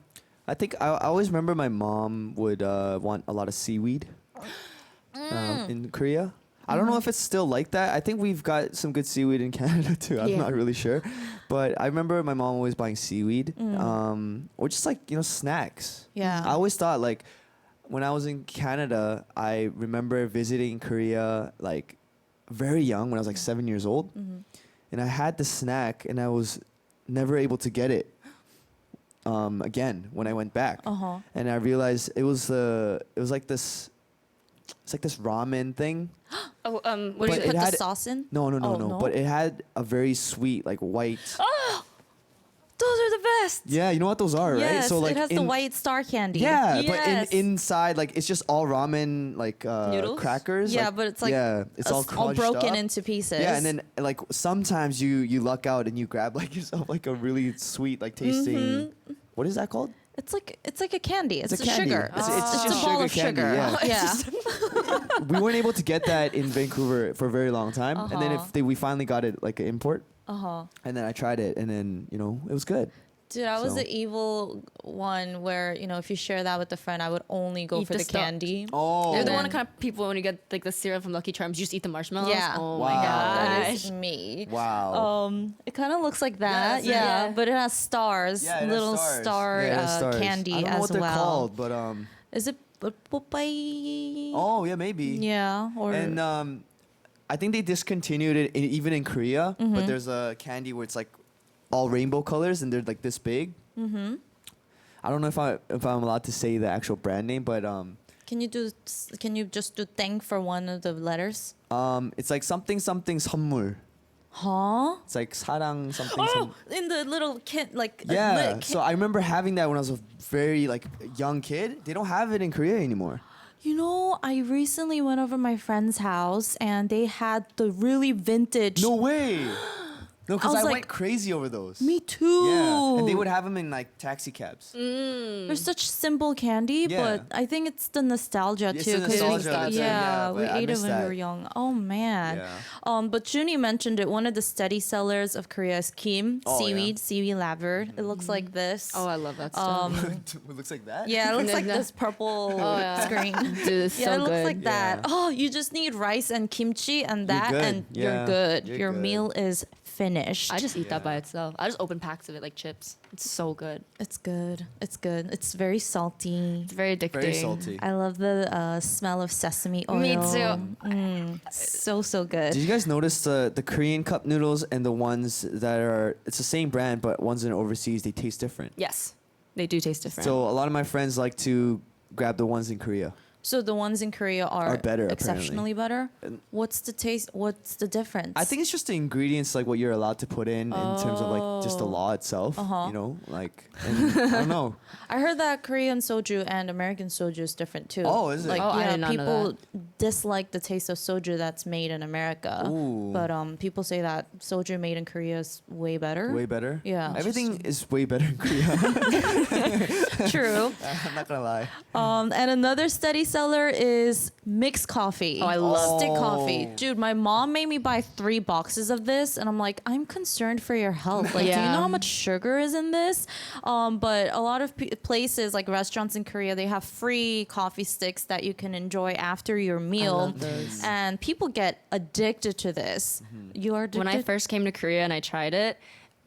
Speaker 7: I think I always remember my mom would want a lot of seaweed in Korea. I don't know if it's still like that. I think we've got some good seaweed in Canada too. I'm not really sure. But I remember my mom always buying seaweed or just like, snacks.
Speaker 5: Yeah.
Speaker 7: I always thought like when I was in Canada, I remember visiting Korea like very young when I was like 7 years old. And I had the snack and I was never able to get it again when I went back. And I realized it was like this ramen thing.
Speaker 5: What did
Speaker 7: But
Speaker 5: you
Speaker 7: it
Speaker 5: put the
Speaker 7: had-
Speaker 5: sauce in?
Speaker 7: No.
Speaker 5: no?
Speaker 7: But it had a very sweet like white.
Speaker 5: Those are the best.
Speaker 7: Yeah, you know what those are, right?
Speaker 5: Yes,
Speaker 7: So like
Speaker 5: it has the white star candy.
Speaker 7: Yeah,
Speaker 5: Yes.
Speaker 7: but inside like it's just all ramen like
Speaker 6: Noodles?
Speaker 7: crackers.
Speaker 5: Yeah, but it's like
Speaker 7: it's all crunched
Speaker 5: broken
Speaker 7: up.
Speaker 5: into pieces.
Speaker 7: Yeah, and then like sometimes you luck out and you grab like yourself like a really sweet like tasting. What is that called?
Speaker 5: it's like a candy. It's,
Speaker 7: a
Speaker 5: a
Speaker 7: candy.
Speaker 5: sugar.
Speaker 7: It's
Speaker 5: It's
Speaker 7: just
Speaker 5: a ball
Speaker 7: sugar
Speaker 5: of
Speaker 7: candy,
Speaker 5: sugar.
Speaker 7: yeah. We weren't able to get that in Vancouver for a very long time, and then we finally got it like an import. And then I tried it, and then it was good.
Speaker 5: Dude, I was
Speaker 7: So-
Speaker 5: the evil one where, if you share that with a friend, I would only go
Speaker 6: Eat
Speaker 5: for
Speaker 6: the
Speaker 5: the
Speaker 6: stuff.
Speaker 5: candy.
Speaker 7: Oh,
Speaker 6: You're the one
Speaker 5: then-
Speaker 6: kind of people when you get like the cereal from Lucky Charms, you just eat the marshmallows.
Speaker 5: Yeah.
Speaker 6: Oh
Speaker 7: Wow.
Speaker 6: my
Speaker 5: That
Speaker 6: gosh.
Speaker 5: is me.
Speaker 7: wow.
Speaker 5: It kind of looks like that.
Speaker 7: that's it.
Speaker 5: Yeah,
Speaker 6: Yeah.
Speaker 5: but it has stars,
Speaker 7: Yeah, it has
Speaker 5: little
Speaker 7: stars.
Speaker 5: star
Speaker 7: Yeah, it has stars.
Speaker 5: candy
Speaker 7: I don't know
Speaker 5: as
Speaker 7: what they're
Speaker 5: well.
Speaker 7: called, but
Speaker 5: Is it popeye?
Speaker 7: oh yeah, maybe.
Speaker 5: Yeah, or
Speaker 7: And I think they discontinued it even in Korea. But there's a candy where it's like all rainbow colors and they're like this big. I don't know if I'm allowed to say the actual brand name, but
Speaker 5: Can you just do thank for one of the letters?
Speaker 7: it's like something 선물.
Speaker 5: Huh?
Speaker 7: It's like 사랑 something.
Speaker 5: Oh, in the little kid, like
Speaker 7: Yeah. So I remember having that when I was a very like young kid. They don't have it in Korea anymore.
Speaker 5: I recently went over my friend's house and they had the really vintage.
Speaker 7: No way. No, because
Speaker 5: I was
Speaker 7: I
Speaker 5: like,
Speaker 7: went crazy over those.
Speaker 5: Me too.
Speaker 7: Yeah, and they would have them in like taxi cabs.
Speaker 5: They're such simple candy,
Speaker 7: Yeah.
Speaker 5: but I think it's the nostalgia
Speaker 7: It's
Speaker 5: too.
Speaker 7: the
Speaker 5: 'cause
Speaker 7: nostalgia, that's it, yeah,
Speaker 5: we
Speaker 7: but I
Speaker 5: ate it
Speaker 7: miss
Speaker 5: when we
Speaker 7: that.
Speaker 5: were young. Oh man.
Speaker 7: Yeah.
Speaker 5: But JUNNY mentioned it. One of the steady sellers of Korea is kim
Speaker 7: Oh,
Speaker 5: seaweed lavered. It looks like this.
Speaker 6: Oh, I love that stuff.
Speaker 7: It looks like that.
Speaker 5: Yeah, it looks like
Speaker 6: Yeah.
Speaker 5: this purple
Speaker 6: yeah.
Speaker 5: screen.
Speaker 6: Dude, it's
Speaker 5: Yeah,
Speaker 6: so
Speaker 5: it looks
Speaker 6: good.
Speaker 5: like that.
Speaker 7: Yeah.
Speaker 5: Oh, you just need rice and kimchi and
Speaker 7: You're
Speaker 5: that,
Speaker 7: good.
Speaker 5: and you're
Speaker 7: Yeah,
Speaker 5: good.
Speaker 7: you're
Speaker 5: Your
Speaker 7: good.
Speaker 5: meal is finished.
Speaker 6: I just eat that
Speaker 7: Yeah.
Speaker 6: by itself. I just open packs of it like chips. It's so good.
Speaker 5: It's good. It's good. It's very salty.
Speaker 6: It's very addicting.
Speaker 7: Very salty.
Speaker 5: I love the smell of sesame oil.
Speaker 6: Me too.
Speaker 5: So good.
Speaker 7: Did you guys notice the Korean cup noodles and the ones that are it's the same brand but ones in overseas they taste different.
Speaker 6: Yes, they do taste different.
Speaker 7: So a lot of my friends like to grab the ones in Korea.
Speaker 5: So the ones in Korea are
Speaker 7: better,
Speaker 5: exceptionally better. What's the taste? What's the difference?
Speaker 7: I think it's just the ingredients like what you're allowed to put in terms of like just the law itself. You know, like and I don't know.
Speaker 5: I heard that Korean soju and American soju is different too.
Speaker 7: Oh, is it?
Speaker 5: Like
Speaker 6: Oh, I
Speaker 5: yeah,
Speaker 6: did not know
Speaker 5: people dislike the taste of soju that's made in America.
Speaker 7: Ooh.
Speaker 5: But people say that soju made in Korea is way better.
Speaker 7: Way better.
Speaker 5: Yeah.
Speaker 7: Everything is way better in Korea.
Speaker 5: True.
Speaker 7: I'm not gonna lie.
Speaker 5: And another steady seller is mixed coffee.
Speaker 6: Oh, I love
Speaker 5: stick coffee. Dude, my mom made me buy 3 boxes of this, and I'm like, I'm concerned for your health. Like, do you
Speaker 6: Yeah.
Speaker 5: know how much sugar is in this? But a lot of places, like restaurants in Korea, they have free coffee sticks that you can enjoy after your meal.
Speaker 6: love those.
Speaker 5: And people get addicted to this. You are addicted.
Speaker 6: when I first came to Korea and I tried it,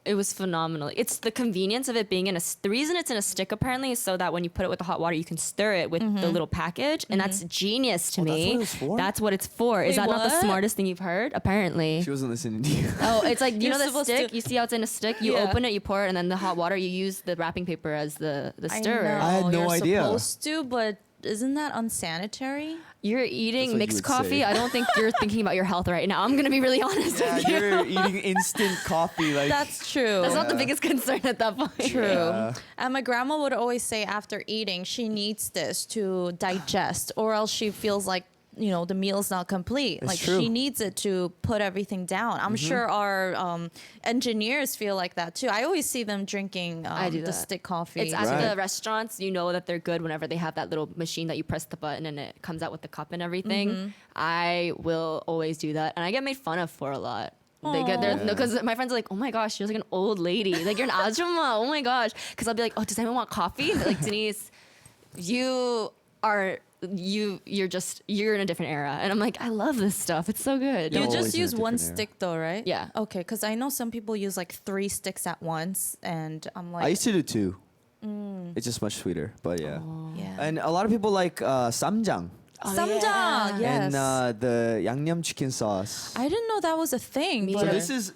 Speaker 6: It was phenomenal. It's the convenience of it being in the reason it's in a stick apparently is so that when you put it with the hot water, you can stir it with the little package. And that's genius to me.
Speaker 7: That's what it's for?
Speaker 6: That's what it's for. Is
Speaker 5: Wait,
Speaker 6: that not the
Speaker 5: what?
Speaker 6: smartest thing you've heard? Apparently.
Speaker 7: She wasn't listening to you.
Speaker 6: Oh, it's like, you
Speaker 5: You're
Speaker 6: know the
Speaker 5: supposed
Speaker 6: stick?
Speaker 5: to-
Speaker 6: You see how it's in a stick? You
Speaker 5: Yeah.
Speaker 6: open it, you pour it, and then the hot water, you use the wrapping paper as the stirrer.
Speaker 7: I had no
Speaker 5: you're
Speaker 7: idea.
Speaker 5: Supposed to, but isn't that unsanitary?
Speaker 6: You're
Speaker 7: That's
Speaker 6: eating
Speaker 7: what
Speaker 6: mixed
Speaker 7: you would
Speaker 6: coffee.
Speaker 7: say.
Speaker 6: I don't think you're thinking about your health right now. I'm going to be really honest
Speaker 7: Yeah,
Speaker 6: with you.
Speaker 7: you're eating instant coffee. Like
Speaker 5: That's true.
Speaker 6: That's not the biggest concern at that point.
Speaker 5: True.
Speaker 7: Yeah.
Speaker 5: And my grandma would always say after eating, she needs this to digest, or else she feels like, you know, the meal's not complete.
Speaker 7: It's
Speaker 5: like
Speaker 7: true.
Speaker 5: she needs it to put everything down. I'm sure our engineers feel like that too. I always see them drinking
Speaker 6: I do
Speaker 5: the
Speaker 6: that.
Speaker 5: stick coffee.
Speaker 6: It's at
Speaker 7: Right.
Speaker 6: the restaurants, you know that they're good whenever they have that little machine that you press the button and it comes out with the cup and everything. I will always do that. And I get made fun of for a lot. They get there because my friends are like, oh my gosh, you're like an old lady. Like you're an ajumma. Oh my gosh. Because I'll be like, oh, does anyone want coffee? And they're like, Denise, you're in a different era. And I'm like, I love this stuff. It's so good.
Speaker 5: You
Speaker 7: Always
Speaker 5: just
Speaker 7: in a
Speaker 5: use one
Speaker 7: different era.
Speaker 5: stick though, right?
Speaker 6: Yeah.
Speaker 5: Okay, because I know some people use like 3 sticks at once, and I'm like,
Speaker 7: I used to do 2. It's just much sweeter, but yeah.
Speaker 5: yeah.
Speaker 7: And a lot of people like 쌈장
Speaker 5: Samjang, yes.
Speaker 7: and the 양념 chicken sauce.
Speaker 5: I didn't know that was a thing.
Speaker 7: So
Speaker 5: but
Speaker 7: this is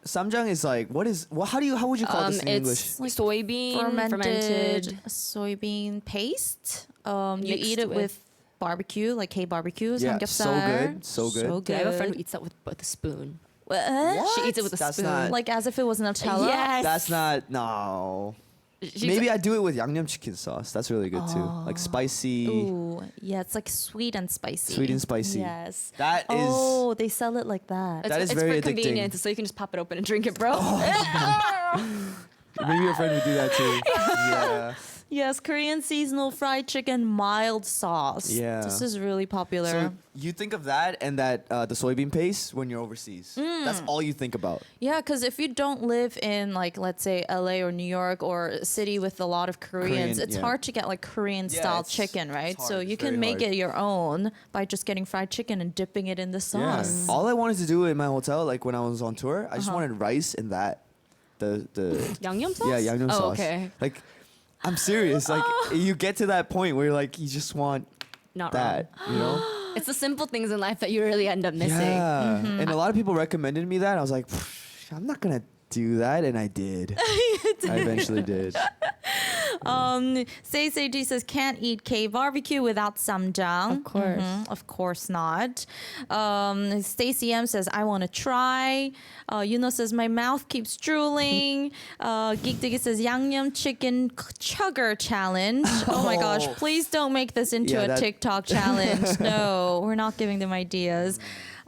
Speaker 7: 쌈장 is like how would you call this in English?
Speaker 6: It's like soybean
Speaker 5: fermented soybean paste. You
Speaker 6: Mixed
Speaker 5: eat it
Speaker 6: with-
Speaker 5: with barbecue, like K-barbecue,
Speaker 7: Yeah,
Speaker 5: samgyeopsal.
Speaker 7: so good, so good.
Speaker 5: So good.
Speaker 6: I have a friend who eats that with a spoon.
Speaker 5: What?
Speaker 6: She eats it with a
Speaker 7: That's
Speaker 6: spoon.
Speaker 7: not-
Speaker 5: Like as if it was Nutella.
Speaker 6: Yes.
Speaker 7: That's not no.
Speaker 6: She's-
Speaker 7: Maybe I do it with 양념 chicken sauce. That's really good too. Like spicy,
Speaker 5: Ooh, yeah, it's like sweet and spicy.
Speaker 7: sweet and spicy.
Speaker 5: Yes.
Speaker 7: That is
Speaker 5: Oh, they sell it like that.
Speaker 7: That is
Speaker 6: it's
Speaker 7: very
Speaker 6: for
Speaker 7: addicting.
Speaker 6: convenience, so you can just pop it open and drink it, bro.
Speaker 7: maybe your friend would do that too. Yeah.
Speaker 5: Yes, Korean seasonal fried chicken mild sauce.
Speaker 7: Yeah.
Speaker 5: This is really popular.
Speaker 7: So you think of that and that the soybean paste when you're overseas. That's all you think about.
Speaker 5: Yeah, because if you don't live in like let's say LA or New York or a city with a lot of Koreans,
Speaker 7: Korean,
Speaker 5: it's
Speaker 7: yeah.
Speaker 5: hard to get like Korean
Speaker 7: Yeah,
Speaker 5: style
Speaker 7: it's-
Speaker 5: chicken, right?
Speaker 7: it's
Speaker 5: So
Speaker 7: hard.
Speaker 5: you
Speaker 7: It's
Speaker 5: can
Speaker 7: very
Speaker 5: make
Speaker 7: hard.
Speaker 5: it your own by just getting fried chicken and dipping it in the sauce.
Speaker 7: All I wanted to do in my hotel, like when I was on tour, I just wanted rice and that. The
Speaker 6: Yangnyeom sauce?
Speaker 7: yeah, 양념
Speaker 6: Oh,
Speaker 7: sauce.
Speaker 6: okay.
Speaker 7: Like I'm serious. Like you get to that point where like you just want
Speaker 6: Not
Speaker 7: that, you know?
Speaker 6: wrong. It's the simple things in life that you really end up missing.
Speaker 7: Yeah. And a lot of people recommended me that. I was like, I'm not gonna do that, and I did. I eventually did.
Speaker 5: Say says can't eat K barbecue without samjang.
Speaker 6: Of course.
Speaker 5: Of course not. Stacy M says I want to try. Yuno says my mouth keeps drooling. Geek Diggy says 양념 chicken chugger challenge. Oh my gosh! Please don't make this into
Speaker 7: Yeah,
Speaker 5: a
Speaker 7: that-
Speaker 5: TikTok challenge. No, we're not giving them ideas.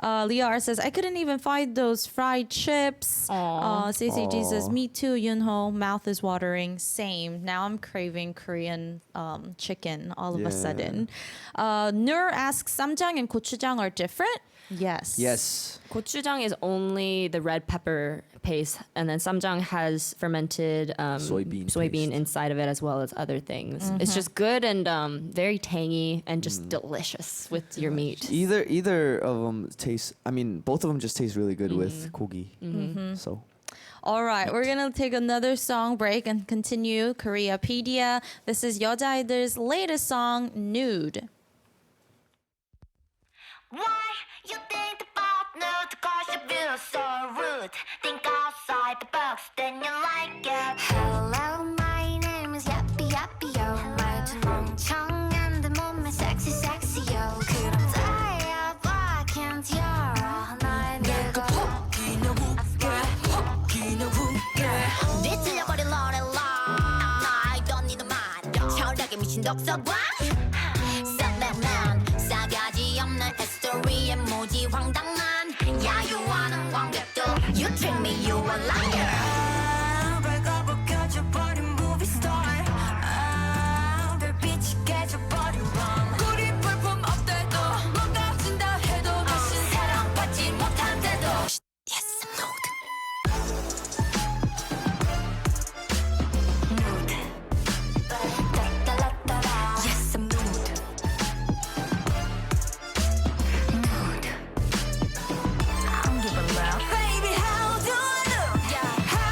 Speaker 5: Leah R says I couldn't even find those fried chips. CCG says me too. Yunho, mouth is watering. Same. Now I'm craving Korean chicken all of a
Speaker 7: Yeah.
Speaker 5: sudden. Nur asks samjang and gochujang are different. Yes.
Speaker 7: Yes.
Speaker 6: Gochujang is only the red pepper paste, and then samjang has fermented
Speaker 7: Soybean
Speaker 6: soybean
Speaker 7: paste.
Speaker 6: inside of it as well as other things. It's just good and very tangy and just delicious with your meat.
Speaker 7: Either of them taste. I mean, both of them just taste really good with kogi. So.
Speaker 5: All right, we're gonna take another song break and continue Koreapedia. This is 여자아이들's latest song, Nude.
Speaker 9: Why you think about nude? Cause you feel so rude. Think outside the box, then you like it. Hello, my name is Yappy Yappy Yo. 말투 멍청한데 몸매 sexy sexy yo. 그럼 다야, why can't you? 나의 내가 웃기냐 웃겨, 웃기냐 웃겨. 뒤틀려버린 로렐라. I don't need a man. 철학에 미친 독서관. Setbackman. 싸가지 없는 스토리에 모지 황당한 야유하는 관객도 You treat me, you a liar. 발가벗 켜져버린 movie star. 별빛이 깨져버린 rom. 우리 볼품 없대도 망가진다 해도 다신 사랑받지 못한대도 Yes, I'm nude. Nude. 따따라따라. Yes, I'm nude. Nude. I don't give a love. Baby, how do I look? Yeah. How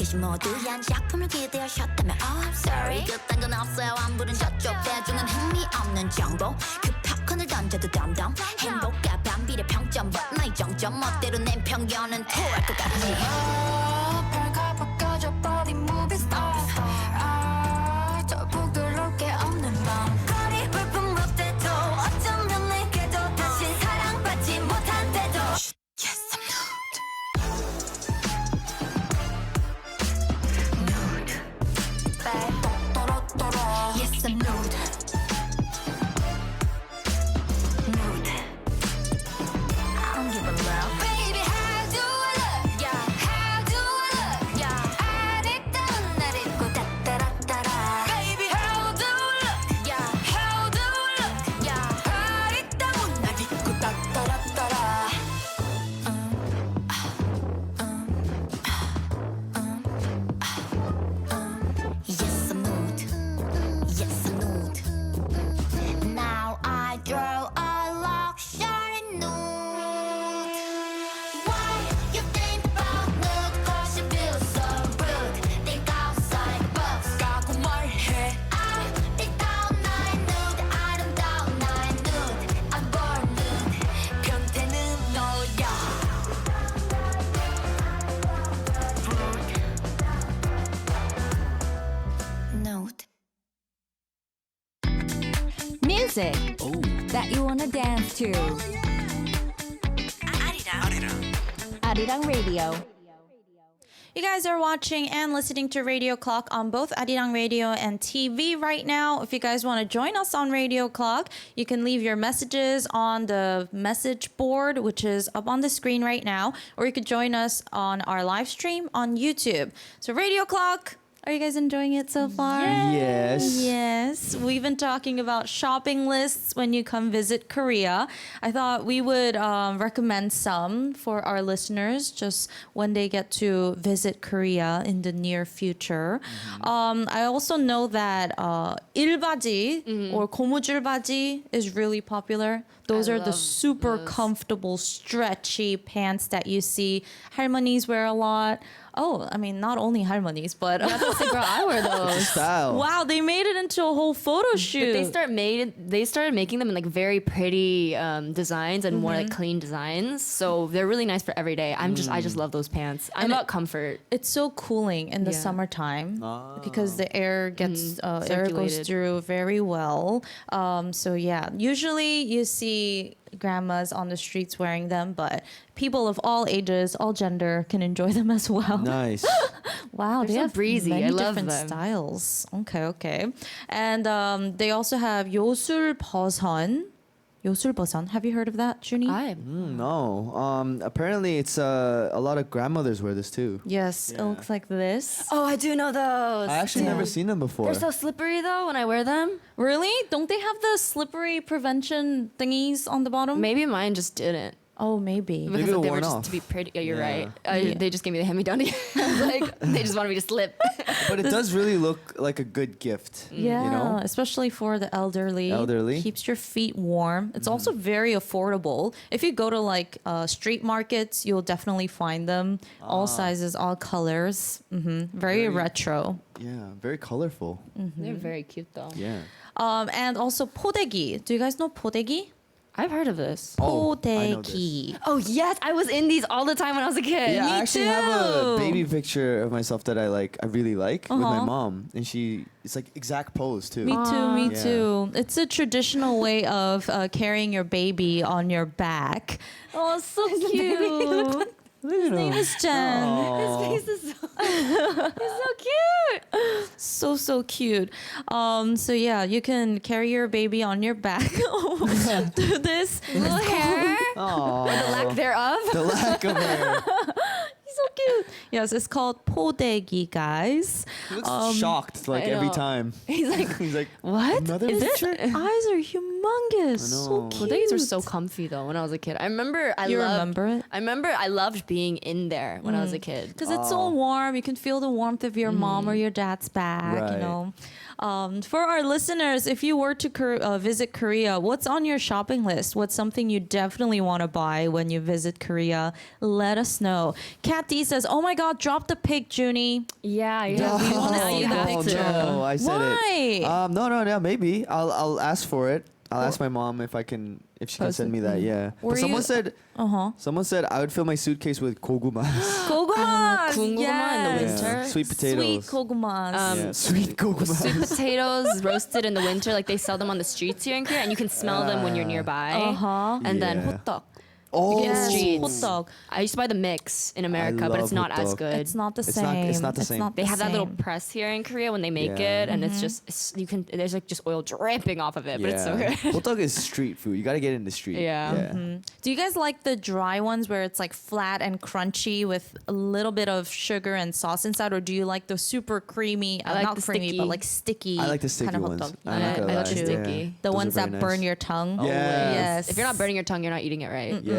Speaker 9: 관심 모두한 작품을 기대하셨다면 Oh I'm sorry 그딴 건 없어요 안부른 저쪽 대중은 흥미 없는 정보 그 팝콘을 던져도 덤덤 행복과 반비례 평점 But 나의 정점 멋대로 낸 편견은 토할 것 같지 별거 바꿔줘 body movie star 저 부끄러울 게 없는 밤 거리 불품 못해도 어쩌면 내게도 다신 사랑받지 못한 때도 Yes I'm nude Yes I'm nude Nude I don't give a love Baby how do I look Yeah how do I look Yeah 아리따운 날 입고 따따라따라 Baby how do I look Yeah how do I look Yeah 아리따운 날 입고 따따라따라 Yes I'm nude Yes I'm nude Now I draw a luxury nude Why you think about nude Cause you feel so rude Think outside the box 까고 말해 아리따운 나의 nude 아름다운 나의 nude I'm born nude 변태는 너야 Nude
Speaker 10: Music that you wanna dance to. Arirang Radio.
Speaker 5: You guys are watching and listening to Radio Clock on both Arirang Radio and TV right now. If you guys want to join us on Radio Clock, you can leave your messages on the message board, which is up on the screen right now, or you could join us on our live stream on YouTube. So Radio Clock, are you guys enjoying it so far?
Speaker 7: Yes.
Speaker 5: Yes, we've been talking about shopping lists when you come visit Korea. I thought we would recommend some for our listeners just when they get to visit Korea in the near future. I also know that 일바지 or 고무줄바지 is really popular. Those
Speaker 6: I
Speaker 5: are the
Speaker 6: love
Speaker 5: super
Speaker 6: those.
Speaker 5: comfortable, stretchy pants that you see 할머니es wear a lot. Oh, I mean, not only 할머니es, but
Speaker 6: Girl, I wear those.
Speaker 7: Style.
Speaker 5: wow, they made it into a whole photo shoot.
Speaker 6: But they started making them in like very pretty designs and more like clean designs. So they're really nice for every day. I just love those pants. I'm about comfort.
Speaker 5: It's so cooling in the
Speaker 6: Yeah.
Speaker 5: summertime because the air gets air goes
Speaker 6: Circulated.
Speaker 5: through very well. So yeah, usually you see grandmas on the streets wearing them, but people of all ages, all gender can enjoy them as well.
Speaker 7: Nice.
Speaker 5: Wow, they
Speaker 6: so
Speaker 5: have
Speaker 6: breezy.
Speaker 5: many
Speaker 6: I love
Speaker 5: different
Speaker 6: them.
Speaker 5: styles. Okay. And they also have 요술버선. 요술버선. Have you heard of that, JUNNY?
Speaker 7: No. Apparently it's a lot of grandmothers wear this too.
Speaker 5: Yes, it looks like this.
Speaker 6: Oh, I do know those.
Speaker 7: I actually never seen them before.
Speaker 6: They're so slippery though when I wear them.
Speaker 5: Really? Don't they have the slippery prevention thingies on the bottom?
Speaker 6: Maybe mine just didn't.
Speaker 5: Oh, maybe.
Speaker 6: Because
Speaker 7: it
Speaker 6: they were
Speaker 7: worn
Speaker 6: just
Speaker 7: off.
Speaker 6: to be pretty. Yeah, you're
Speaker 7: Yeah.
Speaker 6: right. They just gave me the hand-me-down. Like they just wanted me to slip.
Speaker 7: But it does really look like a good gift.
Speaker 5: Yeah,
Speaker 7: You know?
Speaker 5: especially for the elderly.
Speaker 7: Elderly.
Speaker 5: Keeps your feet warm. It's also very affordable. If you go to like street markets, you'll definitely find them. All sizes, all colors. Very retro.
Speaker 7: Yeah, very colorful.
Speaker 6: They're very cute though.
Speaker 7: Yeah.
Speaker 5: And also 포대기. Do you guys know 포대기?
Speaker 6: I've heard of this.
Speaker 7: Oh, I know this.
Speaker 5: 포대기.
Speaker 6: Oh yes, I was in these all the time when I was a kid.
Speaker 7: Yeah, I actually have a
Speaker 5: too.
Speaker 7: baby picture of myself that I really like with my
Speaker 5: Uh-huh.
Speaker 7: mom, and it's like exact pose too.
Speaker 5: Me too, me
Speaker 7: Yeah.
Speaker 5: too. It's a traditional way of carrying your baby on your back. Oh, so cute. His name is Jen.
Speaker 7: Aw.
Speaker 5: He's so cute. So cute. So yeah, you can carry your baby on your back. Do this.
Speaker 6: Little hair,
Speaker 7: Aw.
Speaker 6: the lack thereof.
Speaker 7: The lack of hair.
Speaker 5: He's so cute. Yes, it's called 포대기, guys.
Speaker 7: He looks shocked like
Speaker 6: I
Speaker 7: every
Speaker 6: know.
Speaker 7: time.
Speaker 6: He's like,
Speaker 7: He's like,
Speaker 5: What?
Speaker 7: Another
Speaker 5: His
Speaker 7: picture?
Speaker 5: eyes are humongous. So
Speaker 7: know.
Speaker 5: cute.
Speaker 6: Hoodies are so comfy though. When I was a kid, I remember.
Speaker 5: You remember it?
Speaker 6: I remember I loved being in there when I was a kid.
Speaker 5: Because it's so warm. You can feel the warmth of your mom or your dad's back, you
Speaker 7: Right.
Speaker 5: know. For our listeners, if you were to visit Korea, what's on your shopping list? What's something you definitely want to buy when you visit Korea? Let us know. Kat D says, "Oh my God, drop the pic, Junie."
Speaker 6: Yeah,
Speaker 5: we wanna see
Speaker 6: you
Speaker 5: that
Speaker 6: have
Speaker 5: too.
Speaker 6: to.
Speaker 7: No, I said
Speaker 5: Why?
Speaker 7: it. No. Maybe I'll ask for it. I'll ask my mom if she can send me that. Yeah.
Speaker 5: Were
Speaker 7: But someone said I would fill my suitcase with kogumas.
Speaker 5: Kogumas.
Speaker 6: 고구마 in the
Speaker 5: Yes.
Speaker 6: winter.
Speaker 7: Sweet potatoes.
Speaker 5: Sweet kogumas.
Speaker 7: Yeah, sweet kogumas.
Speaker 6: Sweet potatoes roasted in the winter, like they sell them on the streets here in Korea, and you can smell them when you're nearby. And then
Speaker 7: Yeah.
Speaker 6: hottog.
Speaker 7: Oh,
Speaker 5: Yes,
Speaker 6: streets.
Speaker 5: hotdog.
Speaker 6: I used to buy the mix in America, but it's
Speaker 7: love
Speaker 6: not as
Speaker 7: hottog.
Speaker 6: good.
Speaker 5: It's not the
Speaker 7: It's
Speaker 5: same.
Speaker 7: not the same.
Speaker 6: They have that little
Speaker 5: same.
Speaker 6: press here in Korea when they make
Speaker 7: Yeah.
Speaker 6: it, and it's just there's like just oil dripping off of it, but it's so good.
Speaker 7: Hotdog is street food. You gotta get in the street.
Speaker 6: Yeah.
Speaker 5: Do you guys like the dry ones where it's like flat and crunchy with a little bit of sugar and sauce inside, or do you like the super creamy,
Speaker 6: I like
Speaker 5: not
Speaker 6: the
Speaker 5: creamy,
Speaker 6: sticky.
Speaker 5: but like sticky?
Speaker 7: I like the sticky
Speaker 5: kind of
Speaker 7: ones.
Speaker 5: hot dog?
Speaker 7: I'm not gonna
Speaker 6: I like the
Speaker 7: lie.
Speaker 6: sticky.
Speaker 7: Yeah.
Speaker 5: The
Speaker 7: Those
Speaker 5: ones
Speaker 7: are
Speaker 5: that
Speaker 7: very
Speaker 5: burn
Speaker 7: nice.
Speaker 5: your tongue.
Speaker 7: Yes.
Speaker 5: Yes.
Speaker 6: If you're not burning your tongue, you're not eating it right.
Speaker 7: Yeah.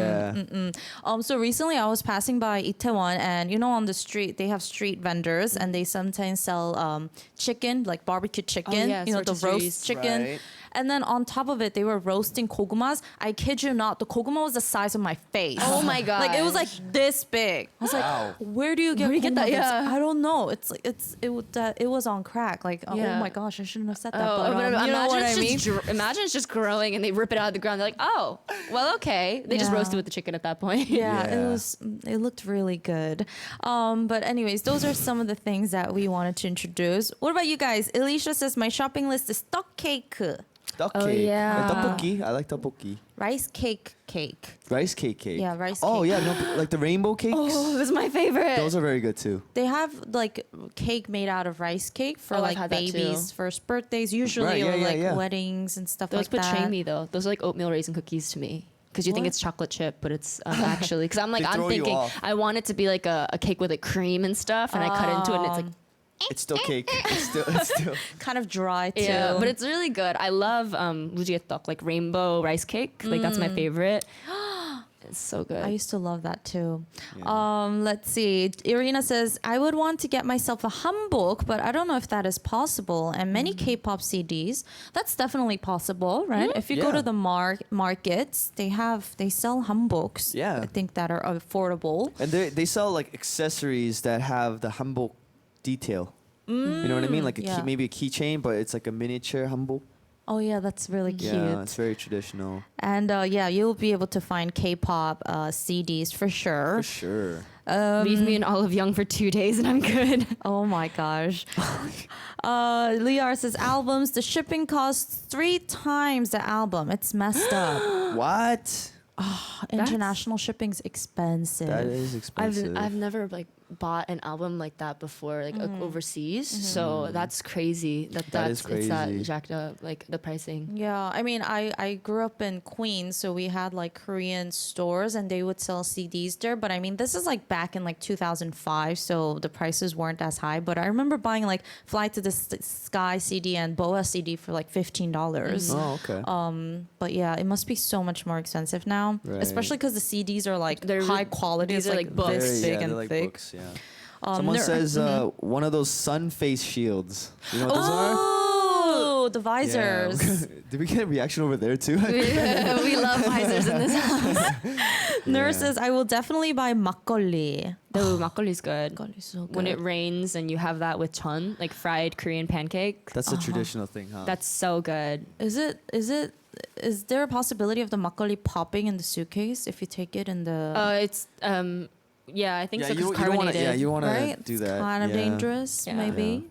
Speaker 5: So recently I was passing by Itaewon, and on the street they have street vendors, and they sometimes sell chicken, like barbecue chicken,
Speaker 6: yeah,
Speaker 5: the
Speaker 6: rotisseries.
Speaker 5: roast chicken.
Speaker 7: Right.
Speaker 5: And then on top of it, they were roasting kogumas. I kid you not, the koguma was the size of my face.
Speaker 6: Oh my god!
Speaker 5: Like it was like this big. I was
Speaker 7: Wow.
Speaker 5: like, where do you get
Speaker 6: you get
Speaker 5: koguma
Speaker 6: that?
Speaker 5: this-
Speaker 6: Yeah.
Speaker 5: I don't know. It was on crack. Like oh
Speaker 6: Yeah.
Speaker 5: my gosh, I shouldn't have said that.
Speaker 6: Oh,
Speaker 5: but
Speaker 6: but
Speaker 5: you know what I mean?
Speaker 6: imagine it's just growing and they rip it out of the ground. They're like, oh, well, okay. They just
Speaker 5: Yeah.
Speaker 6: roast it with the chicken at that point.
Speaker 5: Yeah,
Speaker 7: Yeah.
Speaker 5: it looked really good. But anyways, those are some of the things that we wanted to introduce. What about you guys? Alicia says my shopping list is stock cake,
Speaker 7: Duck
Speaker 6: Oh,
Speaker 7: cake.
Speaker 6: yeah.
Speaker 7: Tteokbokki. I like tteokbokki.
Speaker 5: rice cake.
Speaker 7: Rice cake.
Speaker 5: Yeah, rice
Speaker 7: Oh
Speaker 5: cake.
Speaker 7: yeah, no, like the rainbow cakes.
Speaker 6: Oh, it was my favorite.
Speaker 7: Those are very good too.
Speaker 5: They have like cake made out of rice cake for
Speaker 6: Oh, I've
Speaker 5: like
Speaker 6: had that too.
Speaker 5: babies' first birthdays, usually,
Speaker 7: Right,
Speaker 5: or
Speaker 7: yeah,
Speaker 5: like
Speaker 7: yeah.
Speaker 5: weddings and stuff
Speaker 6: Those
Speaker 5: like that.
Speaker 6: betray me though. Those are like oatmeal raisin cookies to me. Because you think
Speaker 5: What?
Speaker 6: it's chocolate chip, but it's actually because I'm like
Speaker 7: They
Speaker 6: I'm
Speaker 7: throw you
Speaker 6: thinking
Speaker 7: off.
Speaker 6: I want it to be like a cake with like cream and stuff, and I cut into it and it's like
Speaker 7: It's still cake. It's still.
Speaker 5: Kind of dry too.
Speaker 6: yeah, but it's really good. I love 무지개떡, like rainbow rice cake. Like that's my favorite. It's so good.
Speaker 5: I used to love that too. Let's see. Irina says, I would want to get myself a hanbok, but I don't know if that is possible. And many K-pop CDs, that's definitely possible, right? If you go
Speaker 7: Yeah.
Speaker 5: to the markets, they sell hanboks.
Speaker 7: Yeah.
Speaker 5: I think that are affordable.
Speaker 7: And they sell like accessories that have the hanbok detail. You know what I mean? Like
Speaker 5: yeah.
Speaker 7: maybe a keychain, but it's like a miniature hanbok.
Speaker 5: Oh yeah, that's really cute.
Speaker 7: Yeah, it's very traditional.
Speaker 5: And you'll be able to find K-pop CDs for sure.
Speaker 7: For sure.
Speaker 6: Leave me in Olive Young for 2 days and I'm good.
Speaker 5: Oh my gosh. Liar says albums, the shipping costs 3 times the album. It's messed up.
Speaker 7: What?
Speaker 5: International shipping's expensive.
Speaker 7: That is expensive.
Speaker 6: I've never like bought an album like that before, like overseas. So that's crazy.
Speaker 7: That is
Speaker 6: It's that
Speaker 7: crazy.
Speaker 6: jacked up, like the pricing.
Speaker 5: Yeah, I mean, I grew up in Queens, so we had like Korean stores and they would sell CDs there. But I mean, this is like back in like 2005, so the prices weren't as high. But I remember buying like Fly to the Sky CD and Boa CD for like $15.
Speaker 7: Oh, okay.
Speaker 5: But yeah, it must be so much more expensive now,
Speaker 7: Right.
Speaker 5: especially because the CDs are like
Speaker 6: They're
Speaker 5: high quality.
Speaker 6: these
Speaker 5: It's
Speaker 6: are
Speaker 5: like
Speaker 6: like books.
Speaker 5: this big
Speaker 7: they're
Speaker 5: and
Speaker 7: like
Speaker 5: thick.
Speaker 7: books, yeah. Someone says one of those sun face shields. You know what those are?
Speaker 5: Oh, the
Speaker 7: Yeah.
Speaker 5: visors.
Speaker 7: Did we get a reaction over there too?
Speaker 6: We love visors in this house.
Speaker 5: Nurse says, I will definitely buy makgeolli.
Speaker 6: The makgeolli's good.
Speaker 5: Makgeolli's so good.
Speaker 6: When it rains and you have that with chun, like fried Korean pancake.
Speaker 7: That's a traditional thing, huh?
Speaker 6: That's so good.
Speaker 5: Is there a possibility of the makgeolli popping in the suitcase if you take it in the
Speaker 6: It's yeah, I think so. 'Cause
Speaker 7: you
Speaker 6: it's
Speaker 7: don't wanna,
Speaker 6: carbonated.
Speaker 7: you don't want
Speaker 5: right?
Speaker 7: to do
Speaker 5: It's
Speaker 7: that.
Speaker 5: kind of
Speaker 7: yeah.
Speaker 5: dangerous,
Speaker 6: Yeah.
Speaker 5: maybe.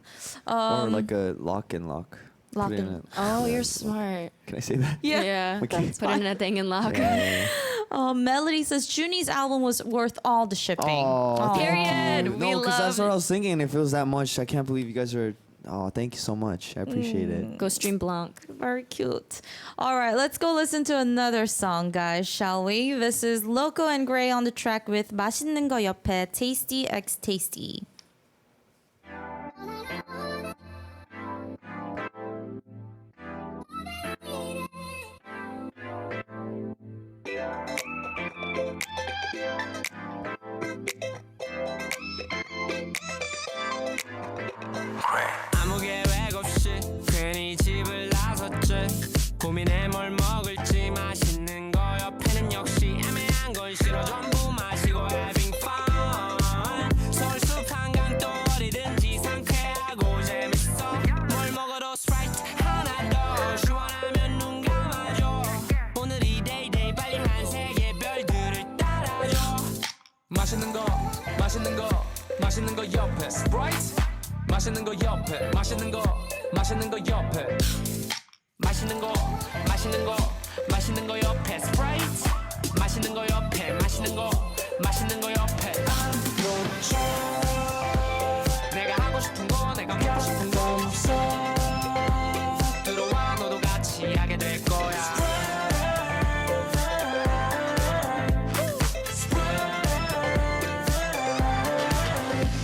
Speaker 7: Or like a lock and lock.
Speaker 5: Lock
Speaker 7: Put it in
Speaker 5: and-
Speaker 7: a-
Speaker 6: Oh, you're smart.
Speaker 7: Can I say that?
Speaker 6: Yeah.
Speaker 7: Okay.
Speaker 6: Put it in a thing and lock.
Speaker 5: Melody says Junny's album was worth all the shipping.
Speaker 7: Oh, thank
Speaker 6: Period.
Speaker 7: you.
Speaker 6: We
Speaker 7: No, because that's
Speaker 6: love-
Speaker 7: what I was thinking. If it was that much, I can't believe you guys are. Oh, thank you so much. I appreciate it.
Speaker 6: Go stream Blanc.
Speaker 5: Very cute. All right, let's go listen to another song, guys, shall we? This is Loco and Gray on the track with 맛있는 거 옆에 Tasty X Tasty.
Speaker 1: 아무 계획 없이 고민해 뭘 먹을지 맛있는 거 옆에는 역시 애매한 걸 싫어 전부 마시고 having fun 서울숲 한강 또 어디든지 상쾌하고 재밌어 뭘 먹어도 스프라이트 하나 더 시원하면 눈 감아줘 오늘이 데이데이 빨리 한 세계 별들을 따라줘 맛있는 거 맛있는 거 맛있는 거 옆에 스프라이트 맛있는 거 옆에 맛있는 거 맛있는 거 옆에 맛있는 거 맛있는 거 맛있는 거 옆에 스프라이트 맛있는 거 옆에 맛있는 거 맛있는 거 옆에 아무렇죠 내가 하고 싶은 거 내가 먹고 싶은 거 없어 들어와 너도 같이 하게 될 거야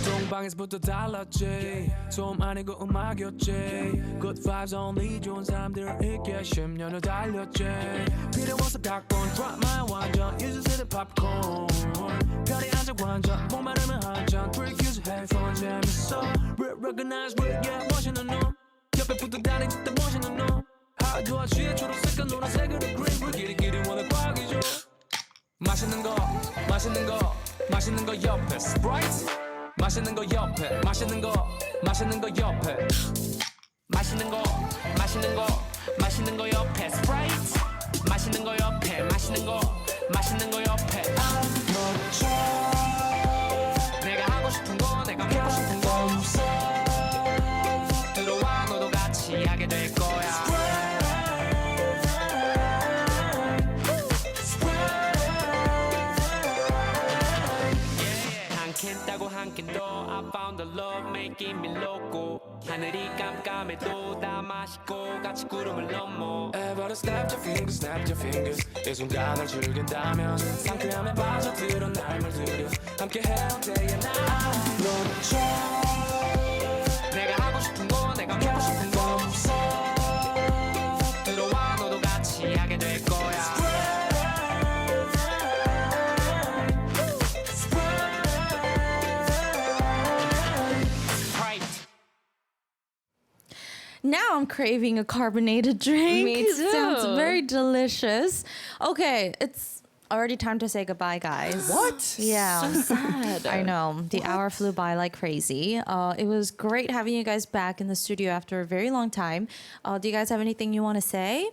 Speaker 1: 동방에서부터 달랐지 소음 아니고 음악이었지 Good vibes only 좋은 사람들을 있게 10년을 달렸지 필요 없어 닭본 드라마 완전 유즈세대 팝콘 별이 한잔 완전 목마르면 한잔 Trick use headphone 재밌어 Recognize with yeah 멋있는 놈 옆에 붙어 다닌 듯한 멋있는 놈 하드와 취해 초록색과 노란색으로 green 불 길이길이 원해 꽉이죠 맛있는 거 맛있는 거 맛있는 거 옆에 Sprite 맛있는 거 옆에 맛있는 거 맛있는 거 옆에 맛있는 거 맛있는 거 맛있는 거 옆에 스프라이트 맛있는 거 옆에 맛있는 거 맛있는 거 옆에 아무렇죠 내가 하고 싶은 거 내가 먹고 싶은 거 없어 들어와 너도 같이 하게 될 거야 따고 한 캔도 I found the love making me loco 하늘이 깜깜해도 다 맛있고 같이 구름을 넘어 Everybody snap your fingers 이 순간을 즐긴다면 상쾌함에 빠져들어 날 물들여 함께 해요 day and night 그렇죠 내가 하고 싶은 거 내가 먹고 싶은 거 없어 들어와 너도 같이 하게 될 거야
Speaker 5: Now I'm craving a carbonated drink.
Speaker 6: Me
Speaker 5: It
Speaker 6: too.
Speaker 5: sounds very delicious. Okay, it's already time to say goodbye, guys.
Speaker 7: What?
Speaker 5: Yeah.
Speaker 6: So sad.
Speaker 5: I know. The hour flew by like crazy. It was great having you guys back in the studio after a very long time. Do you guys have anything you want to say?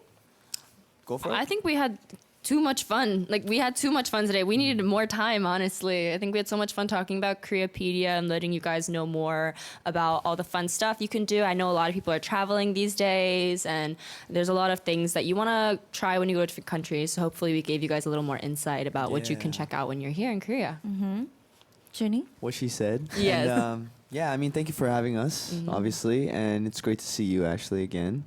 Speaker 7: Go for it.
Speaker 6: I think we had too much fun. Like, we had too much fun today. We needed more time, honestly. I think we had so much fun talking about Koreapedia and letting you guys know more about all the fun stuff you can do. I know a lot of people are traveling these days, and there's a lot of things that you want to try when you go to different countries. So hopefully we gave you guys a little more insight about what you can check out when you're here in Korea.
Speaker 5: Junny?
Speaker 7: What she said.
Speaker 6: Yes.
Speaker 7: And, yeah, I mean, thank you for having us, obviously. And it's great to see you, Ashley, again.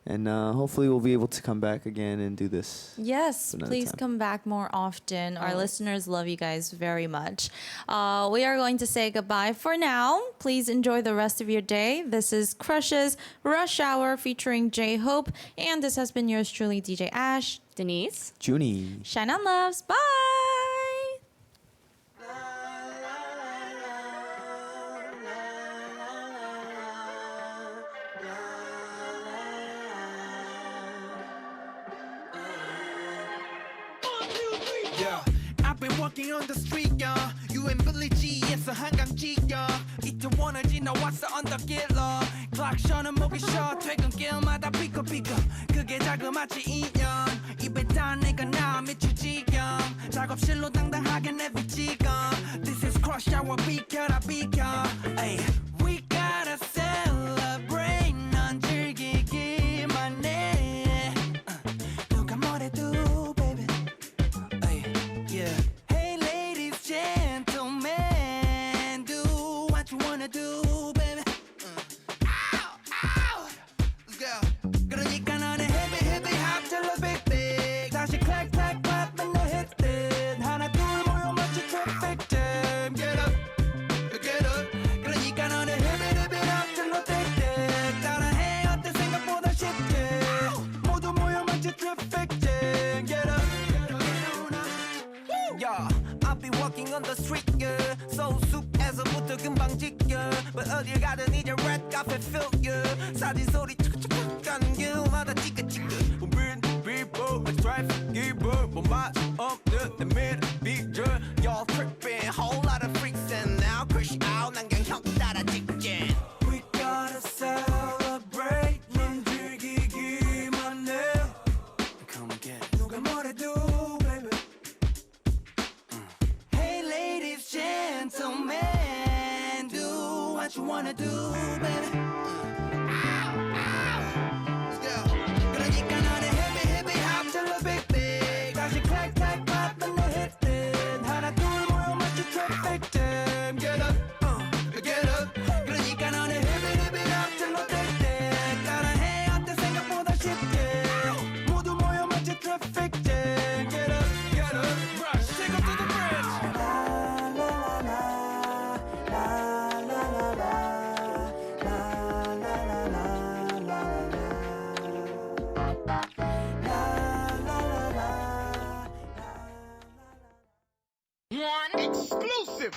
Speaker 7: And hopefully we'll be able to come back again and do this.
Speaker 5: Yes,
Speaker 7: another
Speaker 5: please
Speaker 7: time.
Speaker 5: come back more often. Our listeners love you guys very much. We are going to say goodbye for now. Please enjoy the rest of your day. This is Crush's Rush Hour featuring J-Hope. And this has been yours truly, DJ Ash.
Speaker 6: Denise?
Speaker 7: Junny.
Speaker 5: Shine on loves. Bye!
Speaker 1: Yeah, I've been walking on the street, yeah. You and Billy G에서 한강지, yeah. 이태원을 지나왔어 언덕길로. 클락션은 목이 쉬어. 퇴근길마다 삐걱삐걱. 그게 자그마치 2년. 입에 다 내가 나 미칠 지경. 작업실로 당당하게 내비 지금. This is crush hour 비켜라 비켜. Ay, we gotta celebrate. 넌 즐기기만 해. 누가 뭐래도 baby. Yeah. Hey, ladies, gentlemen, do what you wanna do, baby. Ow, ow. Let's go. 그러니까 너네 hippie, hippie, hop till the big, big. 다시 clack, clack, clap, and the hit it. 하나, 둘, 모여 마치 traffic jam. Get up, get up. 그러니까 너네 hippie, hippie, hop till the big, big. 따라해, 어때 생각보다 쉽게. 모두 모여 마치 traffic jam. Get up. Yeah, I'll be walking on the street, yeah. So 숲에서부터 금방 지겨. But 어딜 가든 이제 red carpet feel, yeah. 사진 소리 착착착 가는 길마다 찌끄찌끄. wanna do, baby. 그러니까 너는 hit me 합절로 big big 다시 clack clack 맞는 내 hit it 하나 둘 모여 맞춰 traffic jam get up 그러니까 너는 hit me 합절로 땡땡 따라해 어때 생각보다 쉽게 모두 모여 맞춰 traffic jam get up rush take up to the bridge
Speaker 2: One exclusive.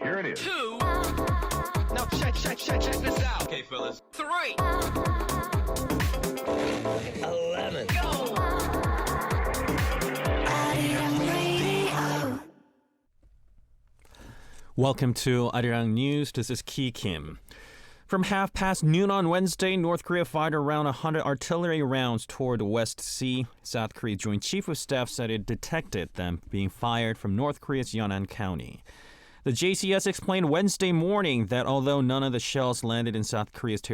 Speaker 2: Here it is. Two. Now check this out. Okay, fellas. Three. 11. Go.
Speaker 11: Welcome to Arirang News. This is Ki Kim. From noon on Wednesday, North Korea fired around 100 artillery rounds toward the West Sea. South Korea's Joint Chief of Staff said it detected them being fired from North Korea's Yunnan County. The JCS explained Wednesday morning that although none of the shells landed in South Korea's territory,